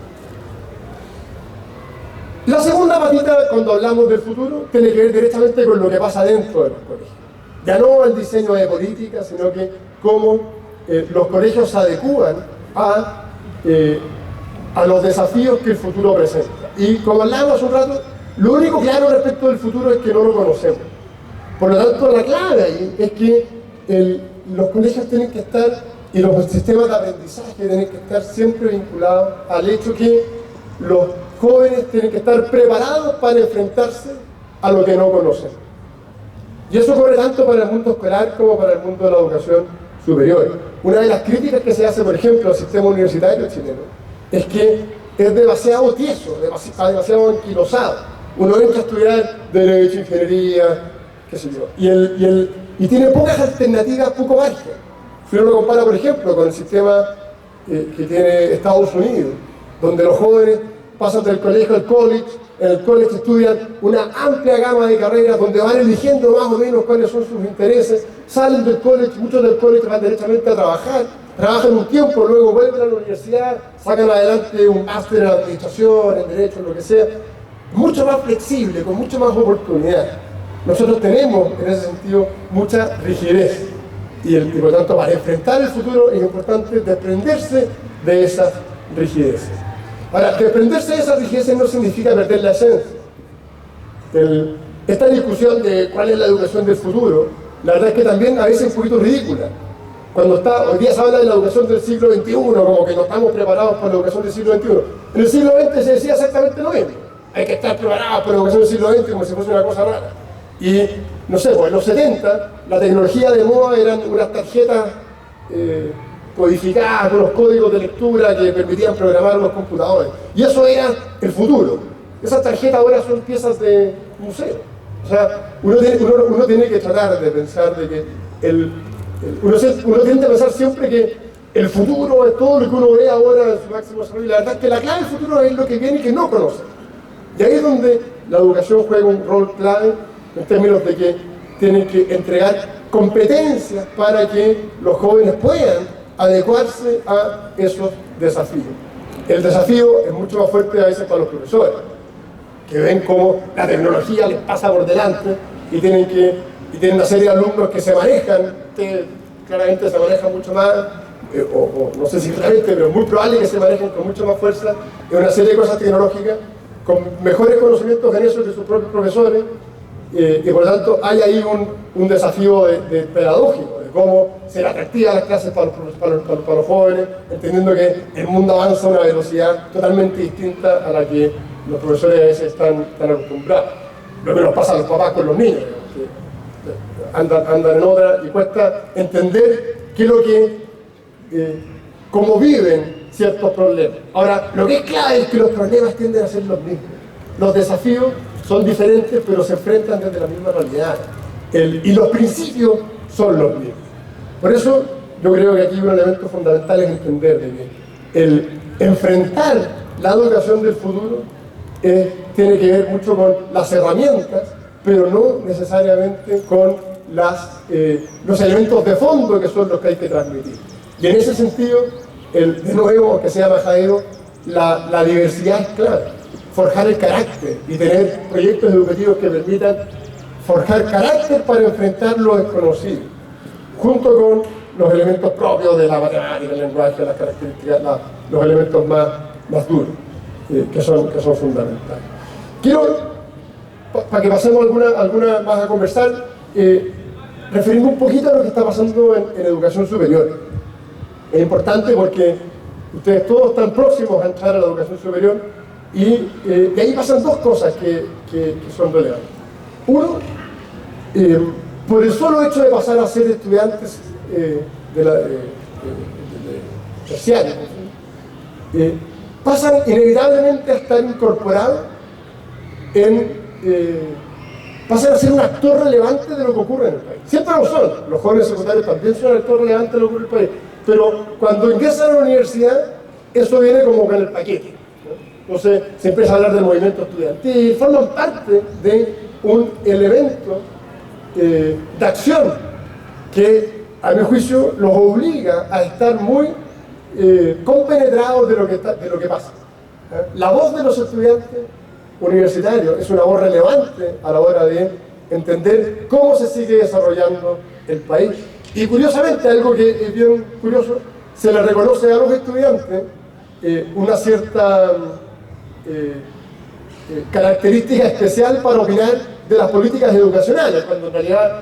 La segunda patita, cuando hablamos del futuro, tiene que ver directamente con lo que pasa dentro de los colegios. Ya no el diseño de políticas, sino que cómo los colegios se adecúan a los desafíos que el futuro presenta. Y como hablábamos hace un rato, lo único claro respecto del futuro es que no lo conocemos. Por lo tanto, la clave ahí es que los colegios tienen que estar, y los sistemas de aprendizaje tienen que estar siempre vinculados al hecho que los jóvenes tienen que estar preparados para enfrentarse a lo que no conocen. Y eso ocurre tanto para el mundo escolar como para el mundo de la educación superior. Una de las críticas que se hace, por ejemplo, al sistema universitario chileno es que es demasiado tieso, demasiado anquilosado. Uno entra a estudiar Derecho, Ingeniería, qué sé yo, y tiene pocas alternativas, poco margen. Si uno lo compara, por ejemplo, con el sistema que tiene Estados Unidos, donde los jóvenes pasan del colegio al college, en el college estudian una amplia gama de carreras donde van eligiendo más o menos cuáles son sus intereses, salen del college, muchos del college van directamente a trabajar, trabajan un tiempo, luego vuelven a la universidad, sacan adelante un máster en administración, en derecho, en lo que sea, mucho más flexible, con mucho más oportunidad. Nosotros tenemos, en ese sentido, mucha rigidez y por lo tanto, para enfrentar el futuro es importante desprenderse de esas rigideces. Ahora, desprenderse de esas rigideces no significa perder la esencia. Esta discusión de cuál es la educación del futuro, la verdad es que también a veces es un poquito ridícula. Hoy día se habla de la educación del siglo XXI, como que no estamos preparados para la educación del siglo XXI. En el siglo XX se decía exactamente lo mismo. Hay que estar preparados para la educación del siglo XX como si fuese una cosa rara. Y, no sé, pues en los 70, la tecnología de moda eran unas tarjetas codificadas con los códigos de lectura que permitían programar los computadores. Y eso era el futuro. Esas tarjetas ahora son piezas de museo. O sea, uno tiene que tratar de pensar de que uno tiende a pensar siempre que el futuro es todo lo que uno ve ahora en su máximo desarrollo, y la verdad es que la clave del futuro es lo que viene y que no conoce. Y ahí es donde la educación juega un rol clave en términos de que tienen que entregar competencias para que los jóvenes puedan adecuarse a esos desafíos. El desafío es mucho más fuerte a veces para los profesores, que ven cómo la tecnología les pasa por delante y tienen una serie de alumnos que se manejan, que claramente se manejan mucho más, o no sé si claramente, pero es muy probable que se manejen con mucho más fuerza en una serie de cosas tecnológicas, con mejores conocimientos en eso que sus propios profesores, y por lo tanto hay ahí un desafío de pedagógico, de cómo ser atractivas las clases para los jóvenes, entendiendo que el mundo avanza a una velocidad totalmente distinta a la que los profesores a veces están acostumbrados. Lo que nos pasa a los papás con los niños, que andan en otra, y cuesta entender qué es lo que, cómo viven ciertos problemas. Ahora, lo que es clave es que los problemas tienden a ser los mismos. Los desafíos son diferentes, pero se enfrentan desde la misma realidad. Y los principios son los mismos. Por eso, yo creo que aquí un elemento fundamental es entender de que el enfrentar la educación del futuro tiene que ver mucho con las herramientas, pero no necesariamente con los elementos de fondo que son los que hay que transmitir. Y en ese sentido, de nuevo, que sea majadero, la diversidad es clave. Forjar el carácter y tener proyectos educativos que permitan forjar carácter para enfrentar lo desconocido, junto con los elementos propios de la matemática, el lenguaje, las características, los elementos más duros, que son fundamentales. Quiero, para que pasemos alguna más a conversar, referirme un poquito a lo que está pasando en educación superior. Es importante porque ustedes todos están próximos a entrar a la educación superior, y de ahí pasan dos cosas que son relevantes. Uno, por el solo hecho de pasar a ser estudiantes terciarios, pasan inevitablemente a estar incorporados pasan a ser un actor relevante de lo que ocurre en el país. Siempre lo son, los jóvenes secundarios también son un actor relevante de lo que ocurre en el país, pero cuando ingresan a la universidad, eso viene como con el paquete. Entonces se empieza a hablar del movimiento estudiantil, forman parte de un elemento de acción que, a mi juicio, los obliga a estar muy compenetrados de lo que pasa. La voz de los estudiantes universitarios es una voz relevante a la hora de entender cómo se sigue desarrollando el país. Y curiosamente, algo que es bien curioso, se le reconoce a los estudiantes una cierta característica especial para opinar de las políticas educacionales, cuando en realidad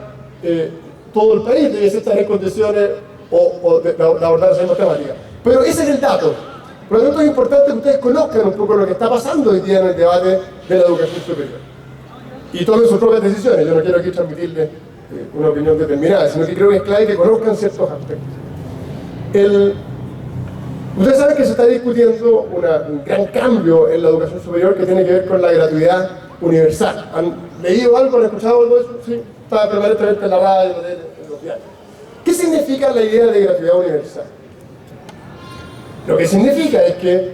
todo el país debe estar en condiciones de abordar esa misma temática. Pero ese es el dato. Por lo tanto, es importante que ustedes conozcan un poco lo que está pasando hoy día en el debate de la educación superior y tomen sus propias decisiones. Yo no quiero aquí transmitirles una opinión determinada, sino que creo que es clave que conozcan ciertos aspectos. Ustedes saben que se está discutiendo un gran cambio en la educación superior que tiene que ver con la gratuidad universal. ¿Han leído algo? ¿Han escuchado algo de eso? Sí, está permanentemente en la radio, en los diarios. ¿Qué significa la idea de gratuidad universal? Lo que significa es que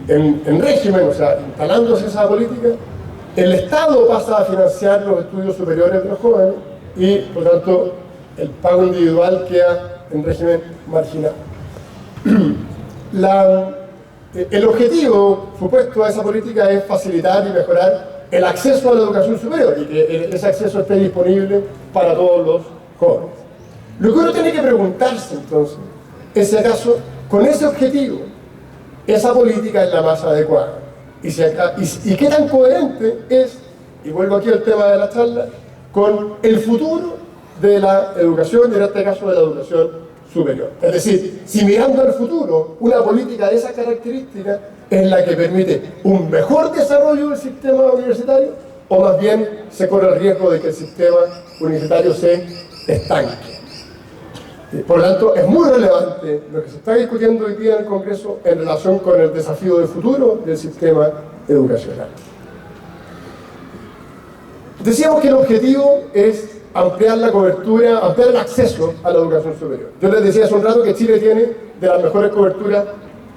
en régimen, o sea, instalándose esa política, el Estado pasa a financiar los estudios superiores de los jóvenes y, por tanto, el pago individual queda en régimen marginal. El objetivo supuesto a esa política es facilitar y mejorar el acceso a la educación superior y que ese acceso esté disponible para todos los jóvenes. Lo que uno tiene que preguntarse entonces es si acaso con ese objetivo esa política es la más adecuada y qué tan coherente es, y vuelvo aquí al tema de la charla, con el futuro de la educación y en este caso de la educación superior. Es decir, si mirando al futuro, una política de esa característica es la que permite un mejor desarrollo del sistema universitario, o más bien se corre el riesgo de que el sistema universitario se estanque. Por lo tanto, es muy relevante lo que se está discutiendo hoy día en el Congreso en relación con el desafío de futuro del sistema educacional. Decíamos que el objetivo es ampliar la cobertura, ampliar el acceso a la educación superior. Yo les decía hace un rato que Chile tiene de las mejores coberturas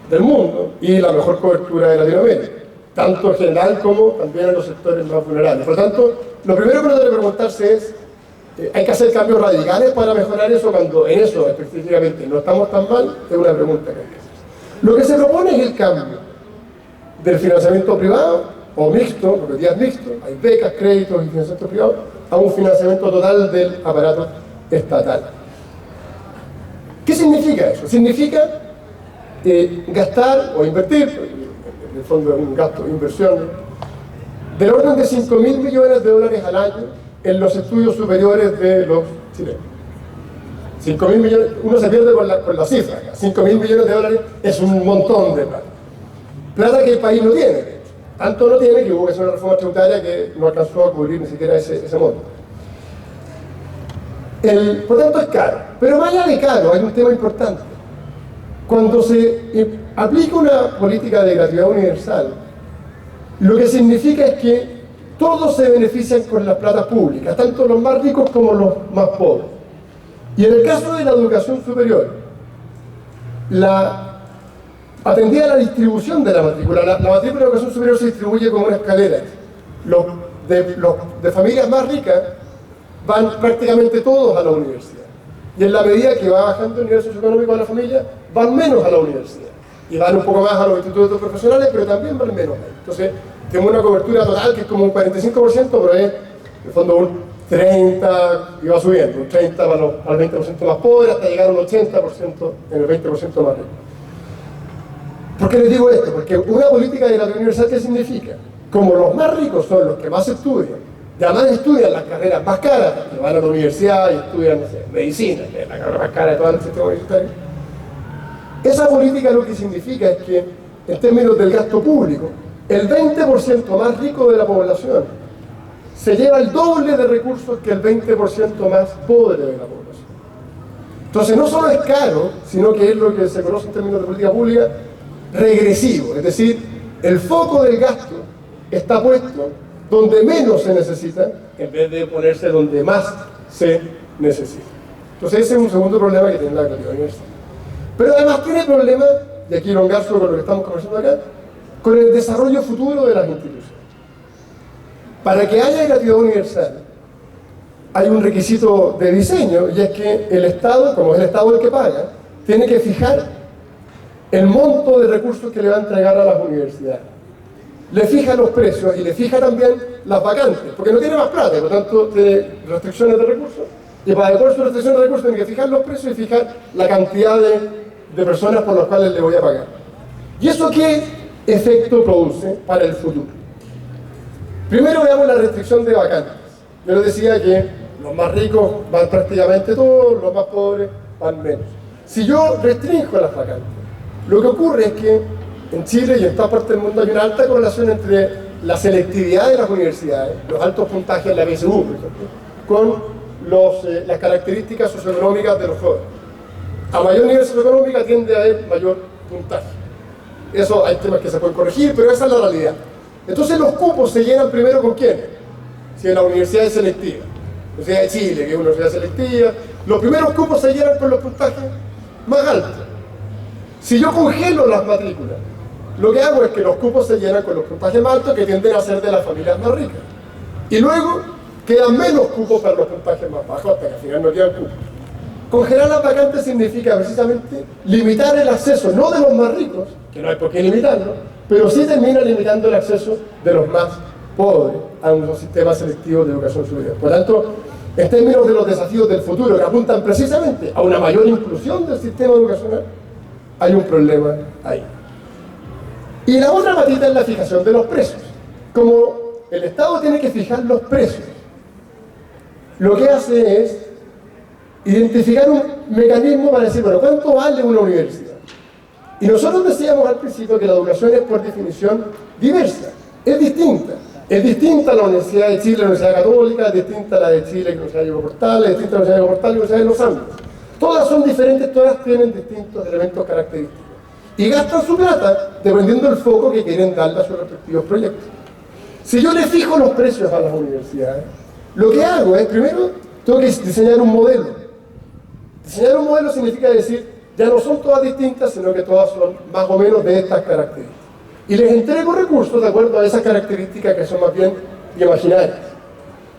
del mundo y la mejor cobertura de Latinoamérica, tanto en general como también en los sectores más vulnerables. Por lo tanto, lo primero que uno debe preguntarse es, ¿hay que hacer cambios radicales para mejorar eso cuando en eso específicamente no estamos tan mal? Es una pregunta que hay que hacer. Lo que se propone es el cambio del financiamiento privado o mixto, porque ya es mixto, hay becas, créditos y financiamiento privado, a un financiamiento total del aparato estatal. ¿Qué significa eso? Significa gastar o invertir, en el fondo es un gasto de inversión, del orden de 5.000 millones de dólares al año en los estudios superiores de los chilenos. 5.000 millones, uno se pierde con la cifra, 5.000 millones de dólares es un montón de plata. Plata que el país no tiene. Tanto no tiene que hubo que hacer una reforma tributaria que no alcanzó a cubrir ni siquiera ese monto. Por tanto es caro. Pero más allá de caro, hay un tema importante. Cuando se aplica una política de gratuidad universal, lo que significa es que todos se benefician con la plata pública, tanto los más ricos como los más pobres. Y en el caso de la educación superior, atendida a la distribución de la matrícula. La matrícula de educación superior se distribuye como una escalera. Los de familias más ricas van prácticamente todos a la universidad. Y en la medida que va bajando el nivel socioeconómico de la familia, van menos a la universidad. Y van un poco más a los institutos profesionales, pero también van menos ahí. Entonces, tenemos una cobertura total que es como un 45%, pero es, en el fondo, un 30%, y va subiendo, un 30% para el 20% más pobre, hasta llegar a un 80% en el 20% más rico. ¿Por qué les digo esto? Porque una política de gratuidad universal, ¿qué significa? Como los más ricos son los que más estudian, y además estudian las carreras más caras, que van a la universidad y estudian, no sé, medicina, que es la carrera más cara de todo el sistema universitario. Esa política lo que significa es que, en términos del gasto público, el 20% más rico de la población se lleva el doble de recursos que el 20% más pobre de la población. Entonces, no solo es caro, sino que es lo que se conoce en términos de política pública, regresivo, es decir, el foco del gasto está puesto donde menos se necesita en vez de ponerse donde más se necesita. Entonces ese es un segundo problema que tiene la gratuidad universal. Pero además tiene problemas, y aquí lo engarzo con lo que estamos conversando acá, con el desarrollo futuro de las instituciones. Para que haya gratuidad universal hay un requisito de diseño, y es que el Estado, como es el Estado el que paga, tiene que fijar el monto de recursos que le va a entregar a las universidades. Le fija los precios y le fija también las vacantes, porque no tiene más plata, por lo tanto tiene restricciones de recursos, y para adecuar sus restricciones de recursos tiene que fijar los precios y fijar la cantidad de personas por las cuales le voy a pagar. ¿Y eso qué efecto produce para el futuro? Primero veamos la restricción de vacantes. Yo les decía que los más ricos van prácticamente todos, los más pobres van menos. Si yo restringo las vacantes, lo que ocurre es que en Chile y en toda parte del mundo hay una alta correlación entre la selectividad de las universidades, los altos puntajes en la PSU, por ejemplo, con las características socioeconómicas de los jóvenes. A mayor nivel socioeconómico tiende a haber mayor puntaje. Eso hay temas que se pueden corregir, pero esa es la realidad. Entonces los cupos se llenan primero ¿con quién? Si en la universidad es selectiva. La Universidad de Chile, que es una universidad selectiva, los primeros cupos se llenan con los puntajes más altos. Si yo congelo las matrículas, lo que hago es que los cupos se llenan con los puntajes más altos que tienden a ser de las familias más ricas. Y luego quedan menos cupos para los puntajes más bajos, hasta que al final no quedan cupos. Congelar las vacantes significa precisamente limitar el acceso, no de los más ricos, que no hay por qué limitarlo, pero sí termina limitando el acceso de los más pobres a un sistema selectivo de educación superior. Por tanto, en términos de los desafíos del futuro que apuntan precisamente a una mayor inclusión del sistema educacional, hay un problema ahí. Y la otra patita es la fijación de los precios. Como el Estado tiene que fijar los precios, lo que hace es identificar un mecanismo para decir, bueno, ¿cuánto vale una universidad? Y nosotros decíamos al principio que la educación es por definición diversa, es distinta. Es distinta a la Universidad de Chile, la Universidad Católica, es distinta a la de Chile, la Universidad de Diego Portales, es distinta a la Universidad de Diego Portales y la Universidad de los Andes. Todas son diferentes, todas tienen distintos elementos característicos. Y gastan su plata dependiendo del foco que quieren darle a sus respectivos proyectos. Si yo le fijo los precios a las universidades, lo que hago es, primero, tengo que diseñar un modelo. Diseñar un modelo significa decir, ya no son todas distintas, sino que todas son más o menos de estas características. Y les entrego recursos de acuerdo a esas características que son más bien imaginarias.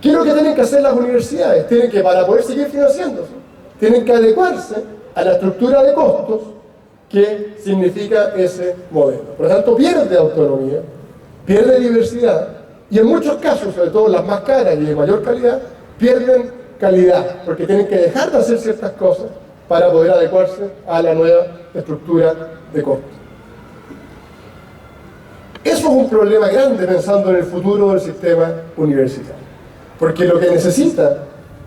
¿Qué es lo que tienen que hacer las universidades? Tienen que, para poder seguir financiándose, tienen que adecuarse a la estructura de costos que significa ese modelo. Por lo tanto, pierde autonomía, pierde diversidad, y en muchos casos, sobre todo las más caras y de mayor calidad, pierden calidad, porque tienen que dejar de hacer ciertas cosas para poder adecuarse a la nueva estructura de costos. Eso es un problema grande pensando en el futuro del sistema universitario, porque lo que necesita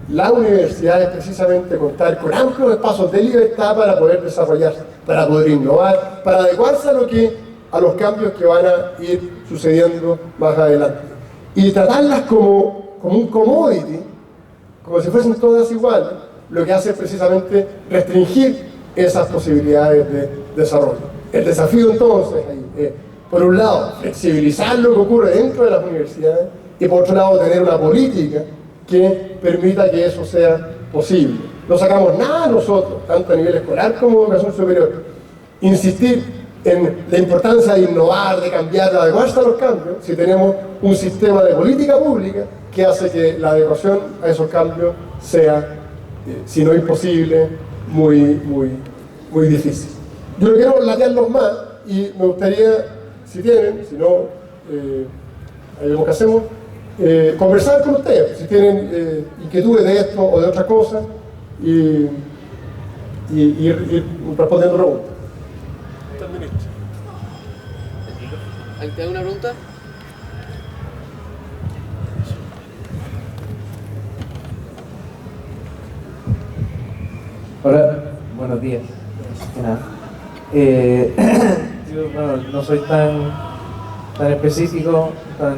la universidad es precisamente contar con amplios espacios de libertad para poder desarrollarse, para poder innovar, para adecuarse a los cambios que van a ir sucediendo más adelante. Y tratarlas como un commodity, como si fuesen todas iguales, lo que hace es precisamente restringir esas posibilidades de desarrollo. El desafío entonces ahí es, por un lado, flexibilizar lo que ocurre dentro de las universidades y por otro lado, tener una política que permita que eso sea posible. No sacamos nada nosotros, tanto a nivel escolar como educación superior. Insistir en la importancia de innovar, de cambiar, de adecuarse a los cambios, si tenemos un sistema de política pública que hace que la adecuación a esos cambios sea, si no imposible, muy difícil. Yo no quiero latearlos más y me gustaría, si tienen, si no, ahí vemos qué hacemos, conversar con ustedes, si tienen inquietudes de esto o de otra cosa, y ir respondiendo preguntas. ¿Alguien te da una pregunta? Hola, buenos días. Yo no soy tan específico, tan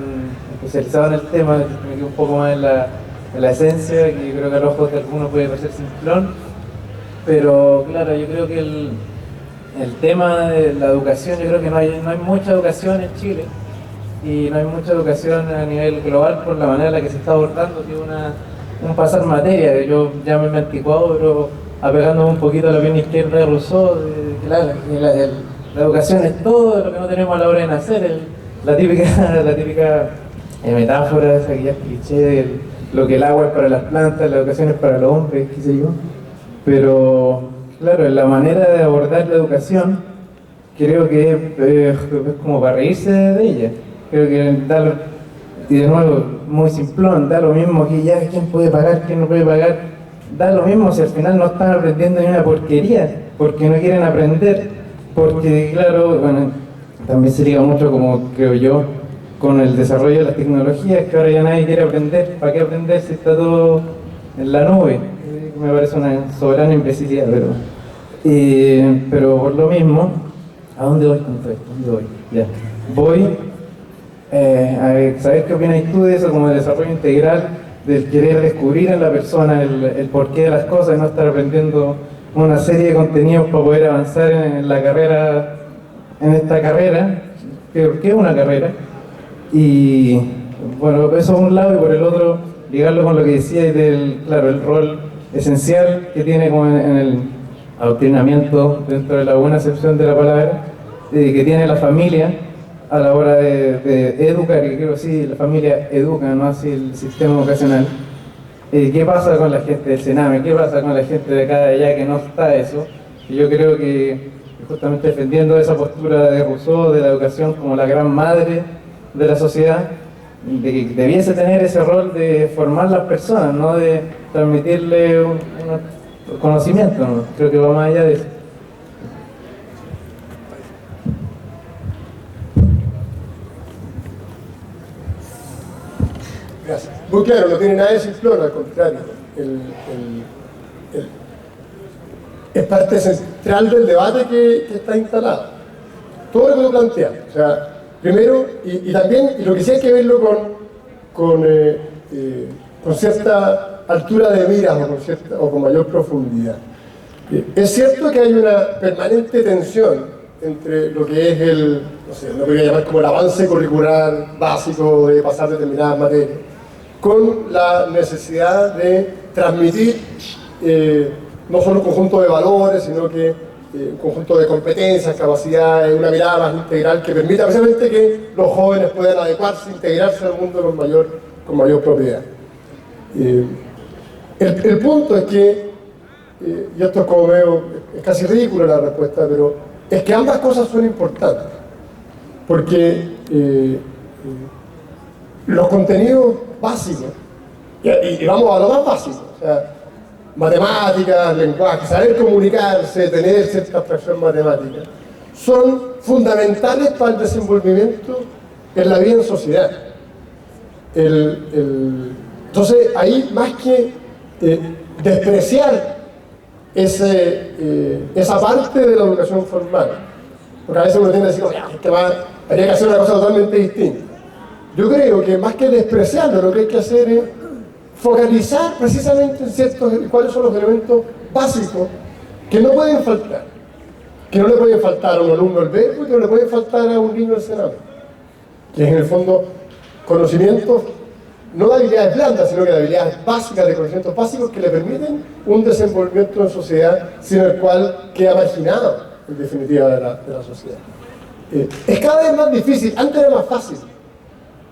especializado en el tema, me quedo un poco más en la esencia, que yo creo que a los ojos de algunos puede parecer simplón, pero claro, yo creo que el tema de la educación, yo creo que no hay mucha educación en Chile, y no hay mucha educación a nivel global por la manera en la que se está abordando, que es un pasar materia, que yo ya me he anticuado, pero apegándome un poquito a la pierna izquierda de Rousseau, claro, la educación es todo lo que no tenemos a la hora de nacer, la típica metáfora, esa que ya es cliché, lo que el agua es para las plantas, la educación es para los hombres, qué sé yo. Pero, claro, la manera de abordar la educación, creo que es como para reírse de ella. Creo que y de nuevo, muy simplón, da lo mismo que ya quién puede pagar, quién no puede pagar, da lo mismo si al final no están aprendiendo ni una porquería, porque no quieren aprender, porque claro, bueno, también se liga mucho, como creo yo, con el desarrollo de las tecnologías, que ahora ya nadie quiere aprender. ¿Para qué aprender si está todo en la nube? Me parece una soberana imbecilidad, pero por lo mismo, ¿a dónde voy con todo esto? ¿Dónde voy? Ya. Voy a saber qué opinas tú de eso, como el desarrollo integral, del querer descubrir en la persona el porqué de las cosas y no estar aprendiendo una serie de contenidos para poder avanzar en la carrera, en esta carrera, que es una carrera. Y bueno, eso por un lado, y por el otro, ligarlo con lo que decía claro, el rol esencial que tiene como en el adoctrinamiento, dentro de la buena acepción de la palabra, que tiene la familia a la hora de educar, que creo que sí, la familia educa, no así el sistema educacional. ¿Qué pasa con la gente del Sename? ¿Qué pasa con la gente de acá de allá que no está eso? Y yo creo que justamente defendiendo esa postura de Rousseau, de la educación como la gran madre de la sociedad, de que debiese tener ese rol de formar las personas, no de transmitirle un conocimiento, ¿no? Creo que va más allá de eso. Gracias. Muy claro, no tiene nada de simplón, al contrario. Es parte central del debate que está instalado. Todo lo que tú planteas. O sea, primero, y también, y lo que sí hay que verlo con cierta altura de miras o con mayor profundidad. Es cierto que hay una permanente tensión entre lo que es el, no sé, lo que voy a llamar como el avance curricular básico de pasar determinadas materias, con la necesidad de transmitir no solo un conjunto de valores, sino que un conjunto de competencias, capacidades, una mirada más integral que permita precisamente que los jóvenes puedan adecuarse, integrarse al mundo con mayor propiedad. El punto es que, y esto es como veo, es casi ridícula la respuesta, pero es que ambas cosas son importantes, porque los contenidos básicos, y vamos a lo más básico, o sea, matemáticas, lenguaje, saber comunicarse, tener cierta abstracción matemática, son fundamentales para el desenvolvimiento en la vida en sociedad. Entonces, ahí más que despreciar esa parte de la educación formal, porque a veces uno tiende a decir, es que habría que hacer una cosa totalmente distinta. Yo creo que más que despreciarlo, lo que hay que hacer es focalizar precisamente en cuáles son los elementos básicos que no pueden faltar. Que no le pueden faltar a un alumno el verbo y que no le pueden faltar a un niño el cerebro. Que es en el fondo conocimientos, no de habilidades blandas, sino que de habilidades básicas, de conocimientos básicos que le permiten un desenvolvimiento en sociedad sin el cual queda marginado, en definitiva, de la sociedad. Es cada vez más difícil, antes era más fácil.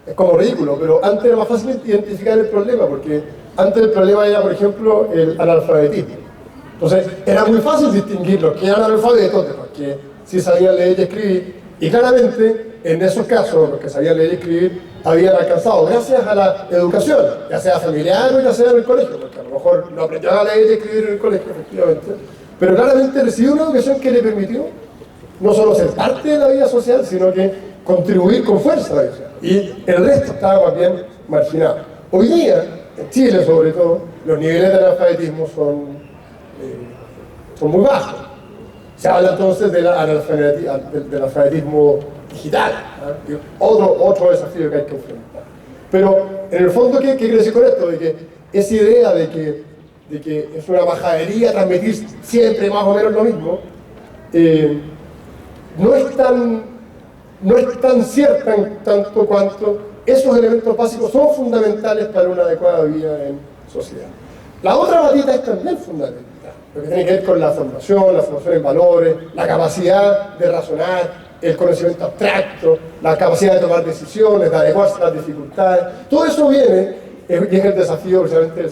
Es como ridículo, pero antes era más fácil identificar el problema, porque antes el problema era, por ejemplo, el analfabetismo. Entonces, era muy fácil distinguir los que eran analfabetos de los que sí sabían leer y escribir, y claramente, en esos casos, los que sabían leer y escribir habían alcanzado, gracias a la educación, ya sea familiar o ya sea en el colegio, porque a lo mejor no aprendieron a leer y escribir en el colegio, efectivamente, pero claramente recibió una educación que le permitió no solo ser parte de la vida social, sino que contribuir con fuerza a la vida social. Y el resto estaba más bien marginado. Hoy día, en Chile sobre todo, los niveles de analfabetismo son muy bajos. Se habla entonces del analfabetismo digital, ¿eh? Otro desafío que hay que enfrentar. Pero en el fondo, ¿qué quiere decir con esto? De que esa idea de que es una majadería transmitir siempre más o menos lo mismo, no es tan cierta en tanto cuanto esos elementos básicos son fundamentales para una adecuada vida en sociedad. La otra patita es también fundamental, lo que tiene que ver con la formación en valores, la capacidad de razonar, el conocimiento abstracto, la capacidad de tomar decisiones, de adecuarse a las dificultades. Todo eso viene, y es el desafío precisamente del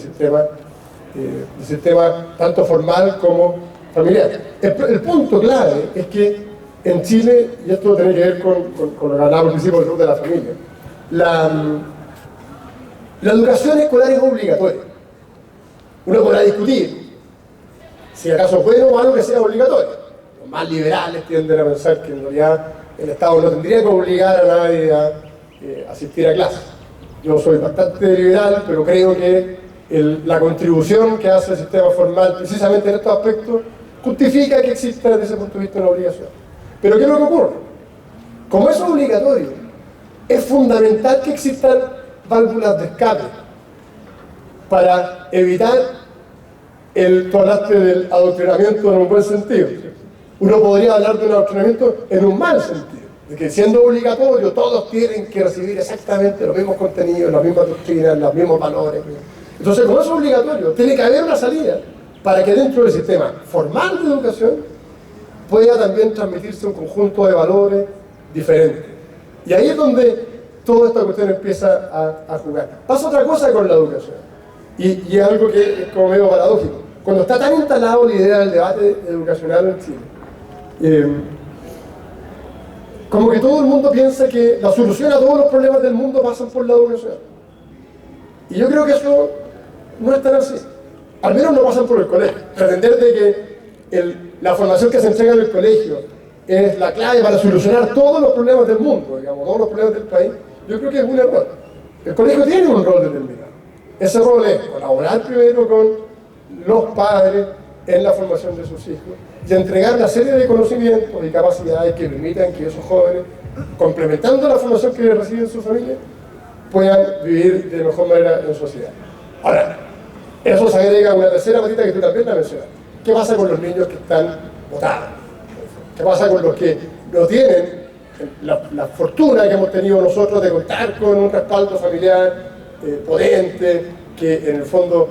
sistema tanto formal como familiar. El punto clave es que en Chile, y esto tiene que ver con lo que hablábamos al principio del rol de la familia, la educación escolar es obligatoria. Uno podrá discutir si acaso es bueno o malo que sea obligatoria. Los más liberales tienden a pensar que en realidad el Estado no tendría que obligar a nadie a asistir a clases. Yo soy bastante liberal, pero creo que la contribución que hace el sistema formal precisamente en estos aspectos justifica que exista desde ese punto de vista una obligación. Pero ¿qué es lo que ocurre? Como es obligatorio, es fundamental que existan válvulas de escape para evitar tú hablaste del adoctrinamiento en un buen sentido. Uno podría hablar de un adoctrinamiento en un mal sentido, de que siendo obligatorio todos tienen que recibir exactamente los mismos contenidos, las mismas doctrinas, los mismos valores. Entonces, como es obligatorio, tiene que haber una salida para que dentro del sistema formal de educación pueda también transmitirse un conjunto de valores diferentes. Y ahí es donde toda esta cuestión empieza a jugar. Pasa otra cosa con la educación, y es algo que es como medio paradójico. Cuando está tan instalado la idea del debate educacional en Chile, como que todo el mundo piensa que la solución a todos los problemas del mundo pasan por la educación. Y yo creo que eso no es tan así. Al menos no pasan por el colegio. Pretender de que la formación que se entrega en el colegio es la clave para solucionar todos los problemas del mundo, digamos, todos los problemas del país, yo creo que es un error. El colegio tiene un rol determinado. Ese rol es colaborar primero con los padres en la formación de sus hijos y entregar una serie de conocimientos y capacidades que permitan que esos jóvenes, complementando la formación que reciben su familia, puedan vivir de mejor manera en sociedad. Ahora, eso se agrega una tercera patita que tú también la mencionas. ¿Qué pasa con los niños que están botados? ¿Qué pasa con los que no tienen la fortuna que hemos tenido nosotros de contar con un respaldo familiar potente, que en el fondo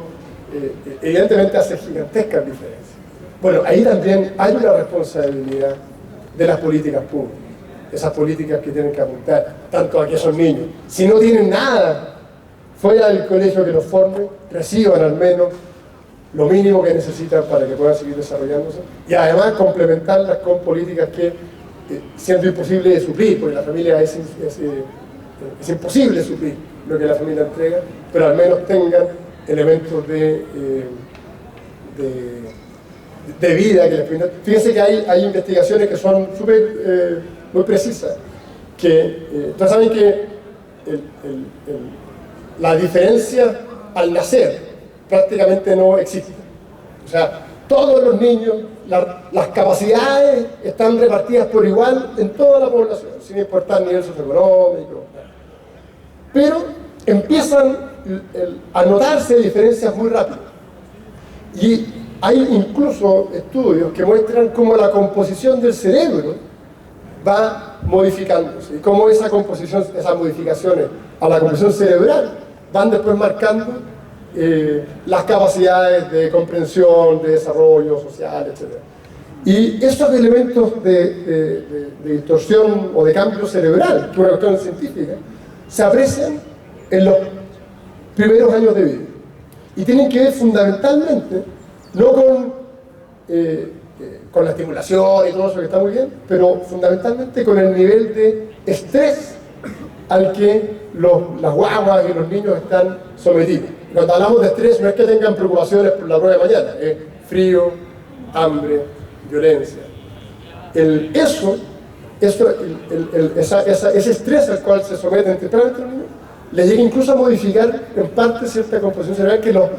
evidentemente hace gigantescas diferencias? Bueno, ahí también hay una responsabilidad de las políticas públicas, esas políticas que tienen que apuntar tanto a que esos niños, si no tienen nada fuera del colegio que los forme, reciban al menos lo mínimo que necesitan para que puedan seguir desarrollándose, y además complementarlas con políticas que, siendo imposible de suplir, porque la familia es imposible suplir lo que la familia entrega, pero al menos tengan elementos de vida que les brindan. Fíjense que hay investigaciones que son muy precisas, que ustedes saben que la diferencia al nacer prácticamente no existe. O sea, todos los niños, las capacidades están repartidas por igual en toda la población, sin importar nivel socioeconómico. Pero empiezan a notarse diferencias muy rápido. Y hay incluso estudios que muestran cómo la composición del cerebro va modificándose y cómo esas modificaciones a la composición cerebral van después marcando las capacidades de comprensión, de desarrollo social, etc. Y esos elementos de distorsión o de cambio cerebral, que es una cuestión científica, se aprecian en los primeros años de vida. Y tienen que ver fundamentalmente, no con la estimulación y todo eso que está muy bien, pero fundamentalmente con el nivel de estrés al que las guaguas y los niños están sometidos. Cuando hablamos de estrés, no es que tengan preocupaciones por la prueba de mañana, es frío, hambre, violencia. Ese estrés al cual se someten tempranamente los niños, le llega incluso a modificar en parte cierta composición cerebral que lo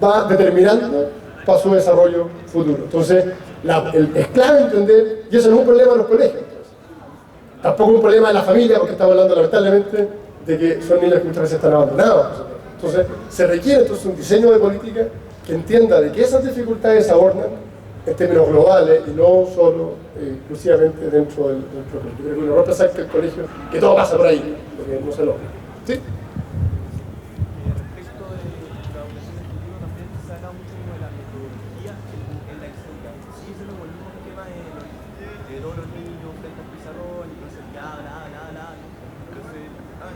va determinando para su desarrollo futuro. Entonces, es clave entender, y eso no es un problema de los colegios, entonces. Tampoco es un problema de la familia, porque estamos hablando lamentablemente de que son niños que muchas veces están abandonados. Entonces, se requiere entonces un diseño de política que entienda de que esas dificultades se abordan en términos globales y no solo exclusivamente dentro del propio. Yo creo que uno no pensar que el colegio, que todo pasa por ahí, porque no se logra. ¿Sí? Respecto de la educación del futuro, también se habla mucho como de la metodología en la excelencia. Sí, eso es lo mismo el tema de todos los niños frente al pizarrón y entonces ya, bla. Entonces,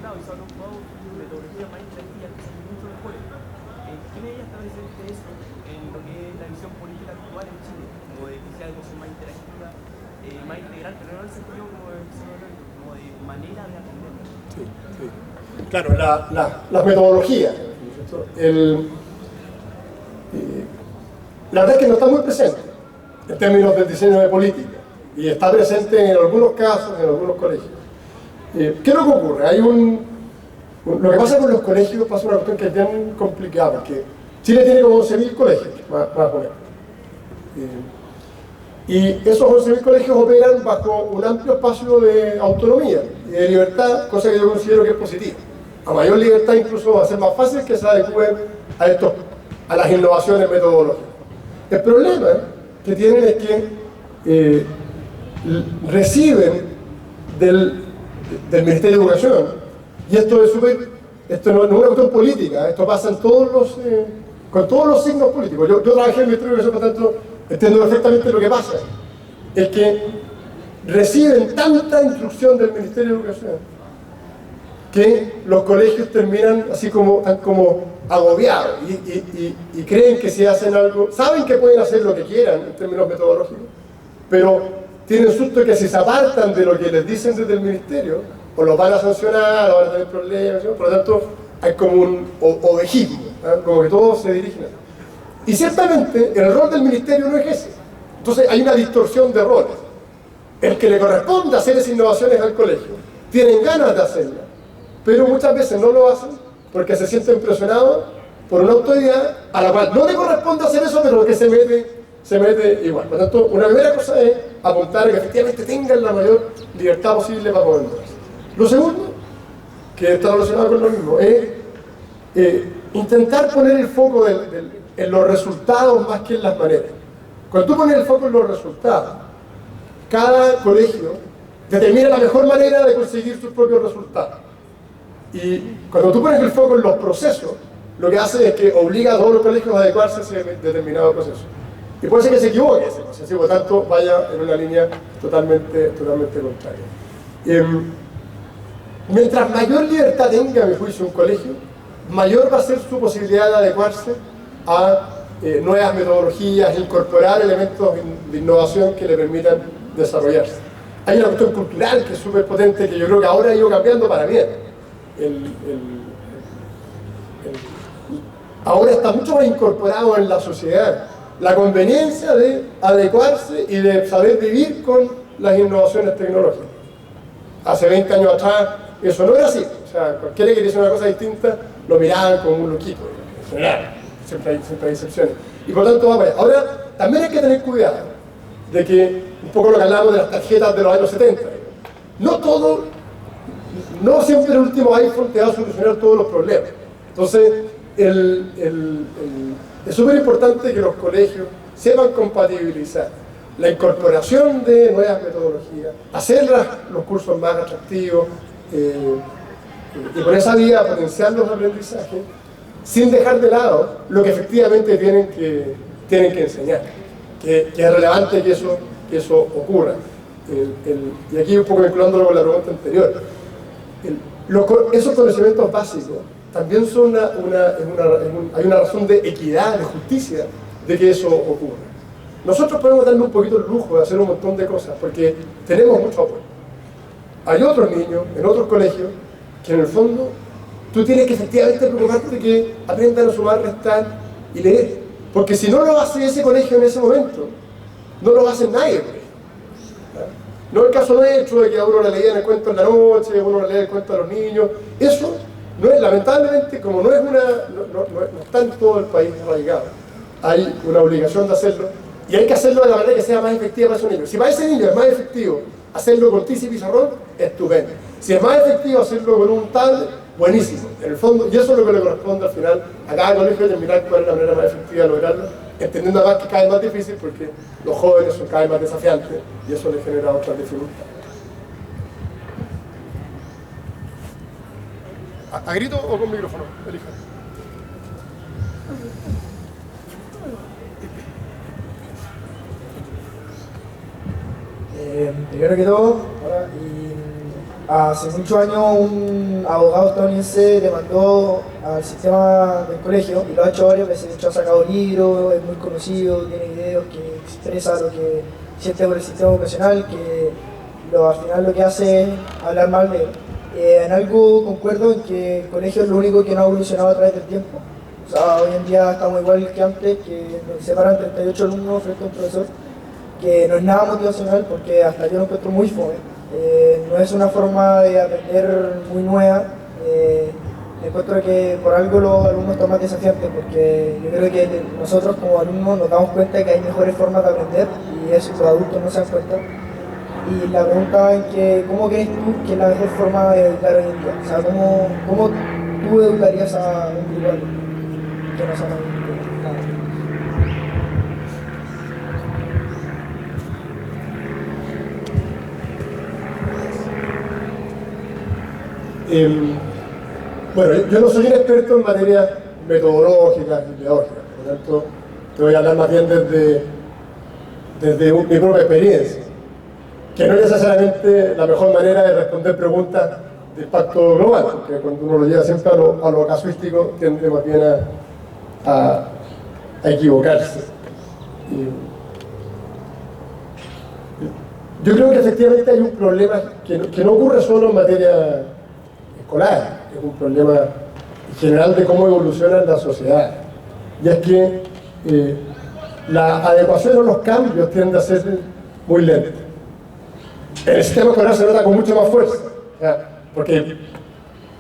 claro, y se habla un poco de metodologías más interactivas que son mucho mejores. ¿Qué medidas establece usted eso en lo que es la visión política actual en Chile? Como de que sea algo más interactiva, más integral, pero no en el sentido como de manera de aprender. Sí. Claro, las metodologías. La verdad es que no está muy presente en términos del diseño de política y está presente en algunos casos, en algunos colegios. ¿Qué es lo que ocurre? Lo que pasa con los colegios pasa una cuestión que es bien complicada, porque Chile tiene como 11.000 colegios, más o menos. Y esos 11.000 colegios operan bajo un amplio espacio de autonomía y de libertad, cosa que yo considero que es positiva. A mayor libertad incluso va a ser más fácil que se adecúen a las innovaciones metodológicas. El problema que tienen es que reciben del Ministerio de Educación, y esto no es una cuestión política, esto pasa con todos los signos políticos. Yo trabajé en el Ministerio de Educación, por tanto, entiendo perfectamente lo que pasa. Es que reciben tanta instrucción del Ministerio de Educación que los colegios terminan así tan como agobiados y creen que si hacen algo, saben que pueden hacer lo que quieran en términos metodológicos, pero tienen susto que si se apartan de lo que les dicen desde el ministerio, o los van a sancionar, o van a tener problemas, ¿no? Por lo tanto hay como un ovejismo, ¿no? Como que todos se dirigen a eso. Y ciertamente el rol del ministerio no es ese. Entonces hay una distorsión de roles. El que le corresponde hacer esas innovaciones al colegio, tienen ganas de hacerlas, pero muchas veces no lo hacen porque se sienten presionados por una autoridad a la cual no le corresponde hacer eso, pero que se mete igual. Por lo tanto, una primera cosa es apuntar a que efectivamente tengan la mayor libertad posible para poder moverse. Lo segundo, que está relacionado con lo mismo, es intentar poner el foco en los resultados más que en las maneras. Cuando tú pones el foco en los resultados, cada colegio determina la mejor manera de conseguir sus propios resultados. Y cuando tú pones el foco en los procesos, lo que hace es que obliga a todos los colegios a adecuarse a ese determinado proceso. Y puede ser que se equivoque ese proceso, por lo tanto vaya en una línea totalmente contraria. Mientras mayor libertad tenga, a mi juicio, un colegio, mayor va a ser su posibilidad de adecuarse a nuevas metodologías, incorporar elementos de innovación que le permitan desarrollarse. Hay una cuestión cultural que es súper potente, que yo creo que ahora ha ido cambiando para bien. Ahora está mucho más incorporado en la sociedad la conveniencia de adecuarse y de saber vivir con las innovaciones tecnológicas. Hace 20 años atrás eso no era así. O sea, cualquiera que hiciera una cosa distinta lo miraban como un loquito. En general, siempre hay excepciones. Y por tanto va para allá. Ahora, también hay que tener cuidado de que, un poco lo que hablamos de las tarjetas de los años 70, no siempre el último iPhone te va a solucionar todos los problemas. Entonces, es súper importante que los colegios sepan compatibilizar la incorporación de nuevas metodologías, hacer los cursos más atractivos y por esa vía potenciar los aprendizajes sin dejar de lado lo que efectivamente tienen que enseñar, que es relevante que eso ocurra. Y aquí un poco vinculándolo con la pregunta anterior, esos conocimientos básicos también son hay una razón de equidad, de justicia, de que eso ocurra. Nosotros podemos darle un poquito el lujo de hacer un montón de cosas, porque tenemos mucho apoyo. Hay otros niños, en otros colegios, que en el fondo tú tienes que efectivamente preocuparte de que aprendan a sumar, restar y leer. Porque si no lo hace ese colegio en ese momento, no lo va a hacer nadie. No el caso nuestro de que a uno le leían el cuento en la noche, a uno le lee el cuento a los niños. Eso no es, lamentablemente, como no está en todo el país arraigado, hay una obligación de hacerlo y hay que hacerlo de la manera que sea más efectiva para esos niños. Si para ese niño es más efectivo hacerlo con tiza y pizarrón, estupendo. Si es más efectivo hacerlo con un tablet, buenísimo. En el fondo, y eso es lo que le corresponde al final a cada colegio, determinar cuál es la manera más efectiva de lograrlo, entendiendo además que cada vez más difícil porque los jóvenes son cada vez más desafiantes y eso les genera otras dificultades. ¿A grito o con micrófono? Elija. Primero que todo, hace muchos años un abogado estadounidense demandó al sistema del colegio y lo ha hecho varias veces. De hecho, ha sacado libros, es muy conocido, tiene videos que expresa lo que siente por el sistema educacional, que al final lo que hace es hablar mal de él. En algo concuerdo en que el colegio es lo único que no ha evolucionado a través del tiempo. O sea, hoy en día estamos igual que antes, que nos separan 38 alumnos frente a un profesor, que no es nada motivacional porque hasta yo lo encuentro muy fome. No es una forma de aprender muy nueva. Encuentro que por algo los alumnos están más desafiantes, porque yo creo que nosotros como alumnos nos damos cuenta que hay mejores formas de aprender y eso los adultos no se dan cuenta. Y la pregunta es que, ¿cómo crees tú que es la mejor forma de educar hoy en día? O sea, ¿cómo tú educarías a un grupo que no sabe nada? Bueno, yo no soy un experto en materia metodológica y pedagógica, por lo tanto te voy a hablar más bien desde mi propia experiencia, que no es necesariamente la mejor manera de responder preguntas de impacto global, porque cuando uno lo lleva siempre a lo casuístico tiende más bien a equivocarse. Yo creo que efectivamente hay un problema que no ocurre solo en materia escolar, es un problema general de cómo evoluciona la sociedad, y es que la adecuación a los cambios tiende a ser muy lenta. En el sistema escolar se nota con mucha más fuerza, porque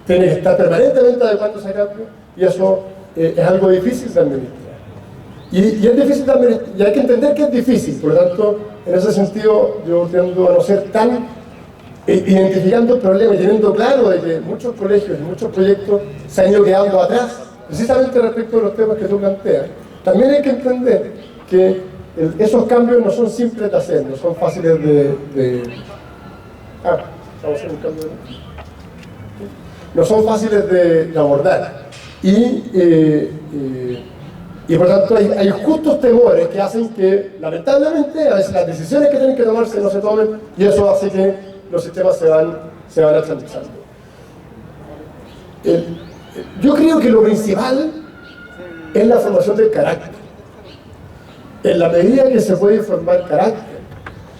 tiene que estar permanentemente adecuándose a cambios y eso es algo difícil de administrar. Y es difícil de administrar, y hay que entender que es difícil, por lo tanto, en ese sentido yo tiendo a no ser tan identificando el problema y teniendo claro de que muchos colegios y muchos proyectos se han ido quedando atrás, precisamente respecto a los temas que tú planteas. También hay que entender que esos cambios no son simples de hacer, no son fáciles vamos a hacer un cambio no son fáciles de abordar. Y por tanto hay justos temores que hacen que, lamentablemente, a veces las decisiones que tienen que tomarse no se tomen, y eso hace que los sistemas se van atrasando. Yo creo que lo principal es la formación del carácter. En la medida que se puede formar carácter,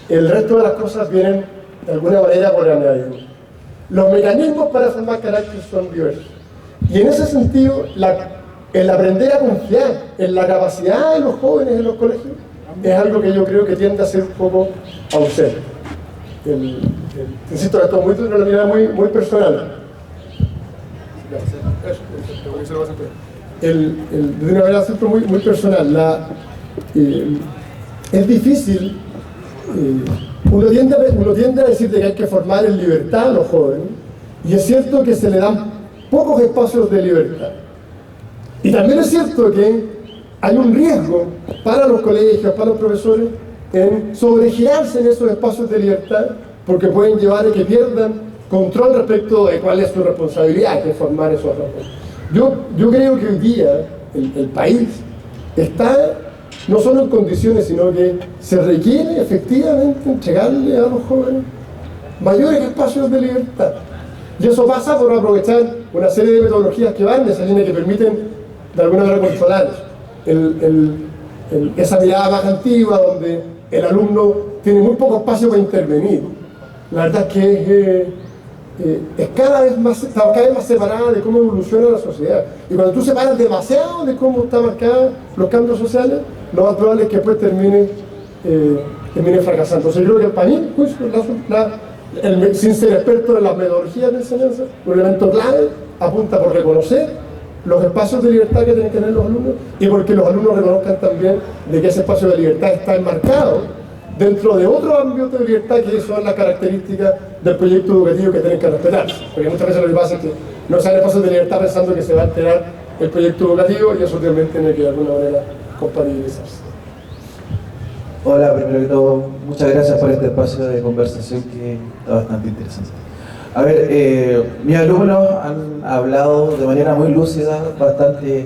el resto de las cosas vienen de alguna manera por añadidura. Los mecanismos para formar carácter son diversos. Y en ese sentido, el aprender a confiar en la capacidad de los jóvenes en los colegios es algo que yo creo que tiende a ser un poco ausente. Insisto, esto es una mirada muy personal. De una manera siempre muy personal. Es difícil, uno tiende a decir que hay que formar en libertad a los jóvenes, y es cierto que se le dan pocos espacios de libertad. Y también es cierto que hay un riesgo para los colegios, para los profesores, en sobregirarse en esos espacios de libertad, porque pueden llevar a que pierdan control respecto de cuál es su responsabilidad, que es formar esos jóvenes. Yo creo que hoy día el país está no solo en condiciones, sino que se requiere efectivamente entregarle a los jóvenes mayores espacios de libertad. Y eso pasa por aprovechar una serie de metodologías que van de esa línea, que permiten de alguna manera controlar esa mirada más antigua, donde el alumno tiene muy poco espacio para intervenir. La verdad es que está cada vez más separada de cómo evoluciona la sociedad. Y cuando tú separas demasiado de cómo están marcados los cambios sociales, lo más probable es que después termine fracasando. Entonces yo creo que para mí, pues, sin ser experto en las metodologías de enseñanza, un elemento clave apunta por reconocer los espacios de libertad que tienen que tener los alumnos, y porque los alumnos reconozcan también de que ese espacio de libertad está enmarcado dentro de otro ámbito de libertad, que son las características del proyecto educativo que tienen que respetarse. Porque muchas veces lo que pasa es que no se dan espacios de libertad pensando que se va a alterar el proyecto educativo, y eso también tiene que de alguna manera compatibilizarse. Hola, primero que todo, muchas gracias por este espacio de conversación que está bastante interesante. A ver, mis alumnos han hablado de manera muy lúcida, bastante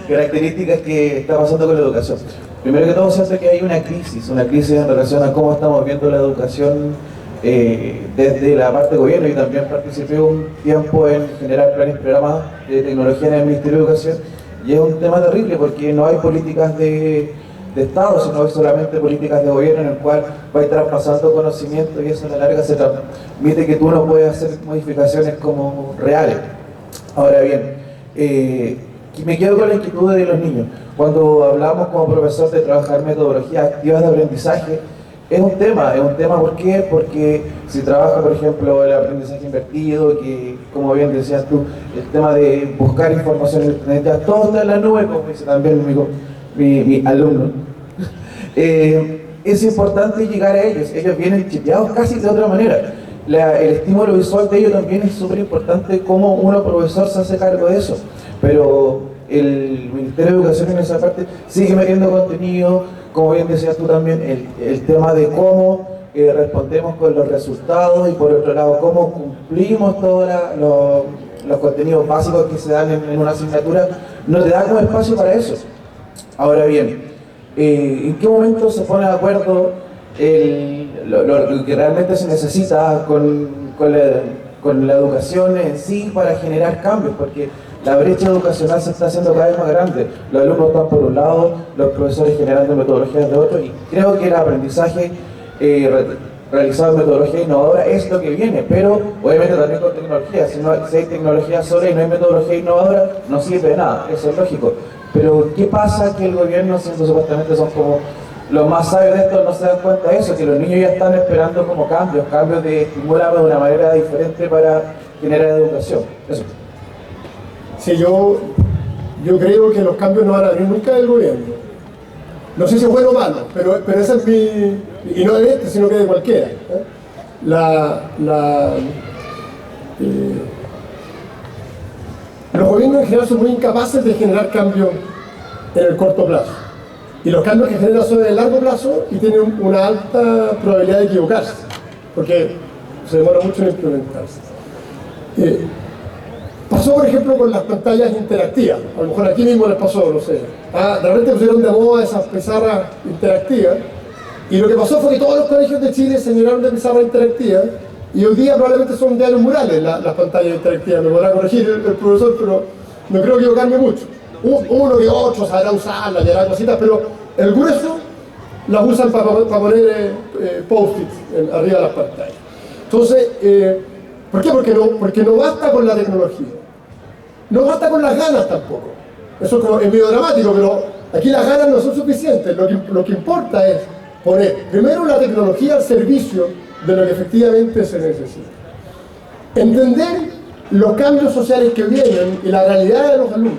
características que está pasando con la educación. Primero que todo, siento que hay una crisis en relación a cómo estamos viendo la educación desde la parte de gobierno, y también participé un tiempo en generar planes, programas de tecnología en el Ministerio de Educación, y es un tema terrible porque no hay políticas de Estado, sino hay solamente políticas de gobierno en el cual va a ir traspasando conocimiento, y eso a la larga se transmite que tú no puedes hacer modificaciones como reales. Ahora bien, me quedo con la inquietud de los niños. Cuando hablamos como profesor de trabajar metodologías activas de aprendizaje, es un tema, ¿por qué? Porque si trabaja, por ejemplo, el aprendizaje invertido, que como bien decías tú, el tema de buscar información en internet, ya todo está en la nube, como dice también mi alumno. Es importante llegar a ellos vienen chipeados casi de otra manera. El estímulo visual de ellos también es súper importante, cómo uno profesor se hace cargo de eso, pero el Ministerio de Educación en esa parte sigue metiendo contenido, como bien decías tú también, el tema de cómo respondemos con los resultados, y por otro lado cómo cumplimos todos los contenidos básicos que se dan en una asignatura, no te da como espacio para eso. Ahora bien, ¿en qué momento se pone de acuerdo lo que realmente se necesita con la educación en sí para generar cambios? Porque la brecha educacional se está haciendo cada vez más grande. Los alumnos están por un lado, los profesores generando metodologías de otro, y creo que el aprendizaje realizado en metodología innovadora es lo que viene, pero obviamente también con tecnología. Si hay tecnología sola y no hay metodología innovadora, no sirve de nada, eso es lógico. Pero ¿qué pasa que el gobierno, siendo supuestamente son como los más sabios de esto, no se dan cuenta de eso? Que los niños ya están esperando como cambios de estimularlos de una manera diferente para generar educación. Eso. Sí, yo creo que los cambios no van a venir nunca del gobierno. No sé si es bueno o malo, pero esa es mi... Y no de este, sino que de cualquiera. Los gobiernos en general son muy incapaces de generar cambios en el corto plazo. Y los cambios que generan son de largo plazo y tienen una alta probabilidad de equivocarse, porque se demora mucho en implementarse. Pasó, por ejemplo, con las pantallas interactivas. A lo mejor aquí mismo les pasó, no sé. De repente pusieron de moda esas pizarras interactivas. Y lo que pasó fue que todos los colegios de Chile se llenaron de pizarras interactivas. Y hoy día probablemente son ya los murales las pantallas interactivas. Me podrá corregir el profesor, pero no creo equivocarme mucho. Uno que otro sabrá usarlas y hará cositas, pero el grueso las usan para poner post-its arriba de las pantallas. Entonces, ¿por qué? Porque no basta con la tecnología. No basta con las ganas tampoco. Eso es medio dramático, pero aquí las ganas no son suficientes. Lo que importa es poner primero la tecnología al servicio de lo que efectivamente se necesita. Entender los cambios sociales que vienen y la realidad de los alumnos.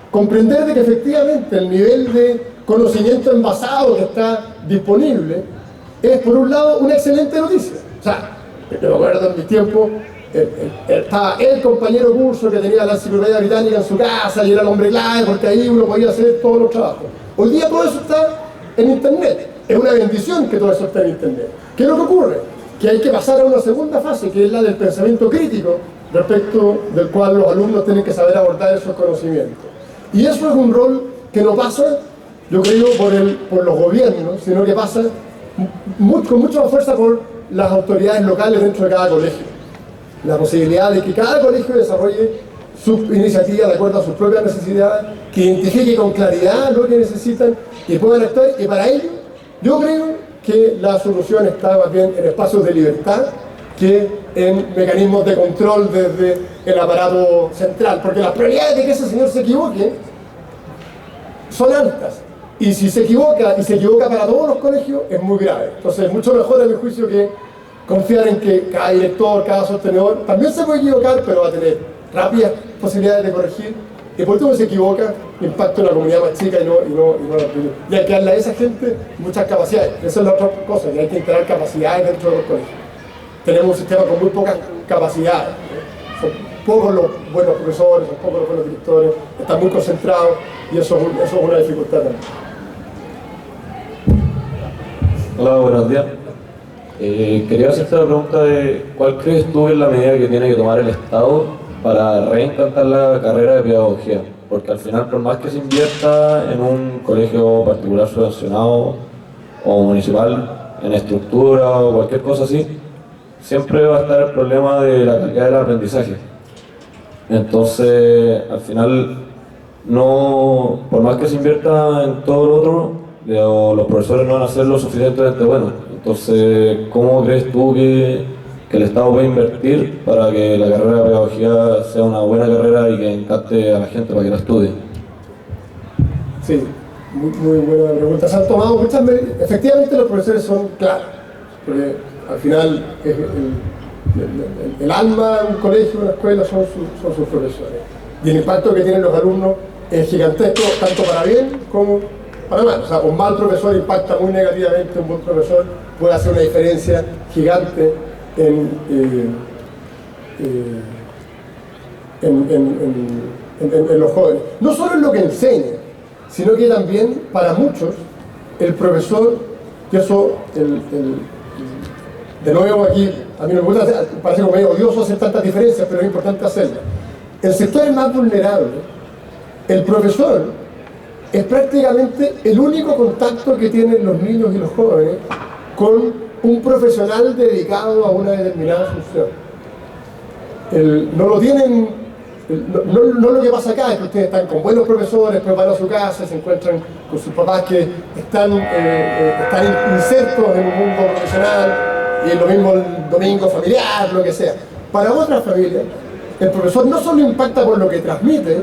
Comprender de que efectivamente el nivel de conocimiento envasado que está disponible es, por un lado, una excelente noticia. O sea, yo me acuerdo en mis tiempos, estaba el compañero curso que tenía la enciclopedia británica en su casa y era el hombre clave porque ahí uno podía hacer todos los trabajos. Hoy día todo eso está en Internet. Es una bendición que todo eso esté en Internet. ¿Qué es lo que ocurre? Que hay que pasar a una segunda fase, que es la del pensamiento crítico, respecto del cual los alumnos tienen que saber abordar esos conocimientos. Y eso es un rol que no pasa, yo creo, por los gobiernos, sino que pasa con mucha más fuerza por las autoridades locales dentro de cada colegio. La posibilidad de que cada colegio desarrolle sus iniciativas de acuerdo a sus propias necesidades, que identifique con claridad lo que necesitan y puedan actuar. Y para ello, yo creo que la solución está más bien en espacios de libertad que en mecanismos de control desde el aparato central. Porque las probabilidades de que ese señor se equivoque son altas. Y si se equivoca, y se equivoca para todos los colegios, es muy grave. Entonces es mucho mejor, a mi juicio, que confiar en que cada director, cada sostenedor, también se puede equivocar, pero va a tener rápidas posibilidades de corregir. Y por último, se equivoca, impacta en la comunidad más chica y no la primera. Y hay que darle a esa gente muchas capacidades. Esa es la otra cosa, que hay que integrar capacidades dentro de los colegios. Tenemos un sistema con muy pocas capacidades. Son pocos los buenos profesores, son pocos los buenos directores, están muy concentrados y eso es una dificultad también. Hola, buenos días. Quería hacerte la pregunta de ¿cuál crees tú es la medida que tiene que tomar el Estado para reencantar la carrera de pedagogía? Porque al final, por más que se invierta en un colegio particular subvencionado o municipal, en estructura o cualquier cosa así, siempre va a estar el problema de la calidad del aprendizaje. Entonces, al final, no, por más que se invierta en todo lo otro, los profesores no van a ser lo suficientemente buenos. Entonces, ¿cómo crees tú que el Estado puede invertir para que la carrera de pedagogía sea una buena carrera y que encante a la gente para que la estudie? Sí, muy buena pregunta. Se han tomado muchas medidas. Efectivamente, los profesores son claros, porque al final el alma de un colegio, una escuela, son sus profesores. Y el impacto que tienen los alumnos es gigantesco, tanto para bien como para mal. O sea, un mal profesor impacta muy negativamente, un buen profesor puede hacer una diferencia gigante en los jóvenes. No solo en lo que enseña, sino que también para muchos el profesor, y eso de nuevo aquí, a mí me gusta, parece como medio odioso hacer tantas diferencias, pero es importante hacerlas. El sector más vulnerable, el profesor, es prácticamente el único contacto que tienen los niños y los jóvenes con un profesional dedicado a una determinada función. No lo tienen, no lo que pasa acá es que ustedes están con buenos profesores, pues van a su casa, se encuentran con sus papás que están insertos en un mundo profesional, y es lo mismo el domingo familiar, lo que sea. Para otras familias, el profesor no solo impacta por lo que transmite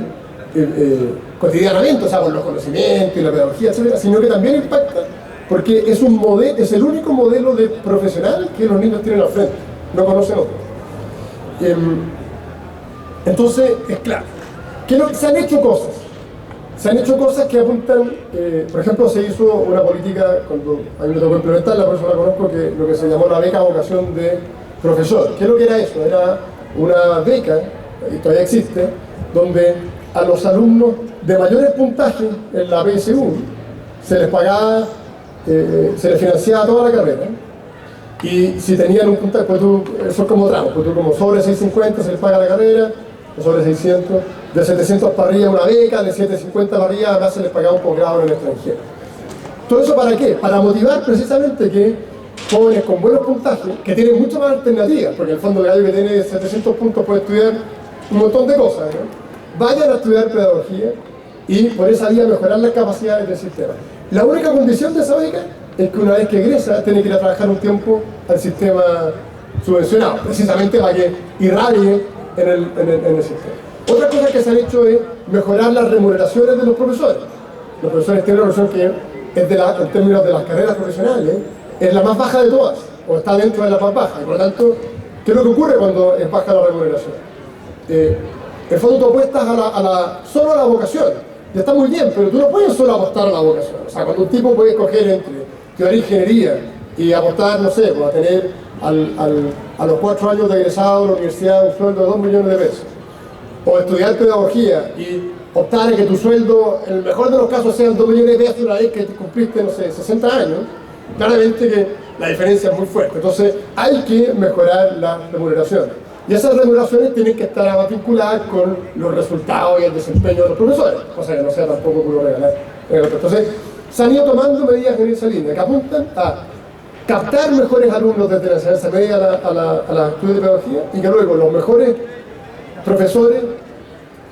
cotidianamente, o sea, por los conocimientos y la pedagogía, etcétera, sino que también impacta porque es el único modelo de profesional que los niños tienen al frente, no conocen otro. Entonces, es claro, se han hecho cosas que apuntan, por ejemplo, se hizo una política, cuando a mí me tocó implementarla, por eso la conozco, que lo que se llamó la beca vocación de profesor. ¿Qué es lo que era eso? Era una beca, y todavía existe, donde a los alumnos de mayores puntajes en la PSU se les pagaba, se les financiaba toda la carrera. Y si tenían un puntaje, pues tú, eso es como tramos, pues tú como sobre 650 se les paga la carrera, o sobre 600, de 700 para arriba una beca, de 750 para arriba además se les pagaba un posgrado en el extranjero. ¿Todo eso para qué? Para motivar precisamente que jóvenes con buenos puntajes, que tienen muchas más alternativas, porque el fondo de gallo que tiene 700 puntos puede estudiar un montón de cosas, ¿no? Vayan a estudiar pedagogía y por esa vía mejorar las capacidades del sistema. La única condición de esa beca es que una vez que egresa tiene que ir a trabajar un tiempo al sistema subvencionado, precisamente para que irradie en el sistema. Otra cosa que se han hecho es mejorar las remuneraciones de los profesores. Los profesores tienen una remuneración que es en términos de las carreras profesionales, es la más baja de todas, o está dentro de la más baja, y por lo tanto, ¿qué es lo que ocurre cuando es baja la remuneración? En el fondo tú apuestas solo a la vocación, y está muy bien, pero tú no puedes solo apostar a la vocación. O sea, cuando un tipo puede escoger entre teoría e ingeniería y apostar, no sé, pues a tener a los 4 años de egresado de la universidad un sueldo de 2 millones de pesos, o estudiar pedagogía y optar a que tu sueldo, en el mejor de los casos, sean 2 millones de pesos una vez que cumpliste, no sé, 60 años, claramente que la diferencia es muy fuerte. Entonces hay que mejorar las remuneraciones. Y esas remuneraciones tienen que estar vinculadas con los resultados y el desempeño de los profesores, cosa que no sea tampoco puro regalar. Entonces, se han ido tomando medidas en esa línea que apuntan a captar mejores alumnos desde la enseñanza media a la estudio de pedagogía y que luego los mejores profesores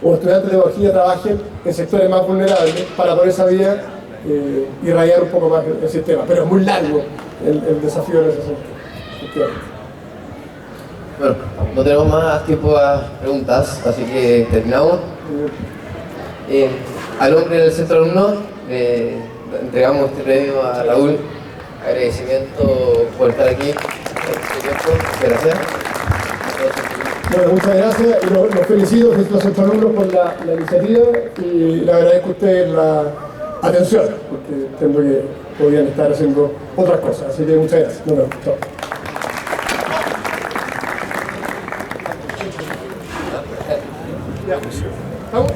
o estudiantes de pedagogía trabajen en sectores más vulnerables para por esa vía irradiar un poco más el sistema. Pero es muy largo el desafío en ese sentido. Bueno, no tenemos más tiempo a preguntas, así que terminamos. A nombre del Centro Alumno, entregamos este premio a Raúl. Agradecimiento por estar aquí. Gracias. Bueno, muchas gracias y los felicito a los Centro Alumnos por la iniciativa y le agradezco a ustedes la atención, porque entiendo que podrían estar haciendo otras cosas. Así que muchas gracias. Nos vemos. Chao. ¿Estamos?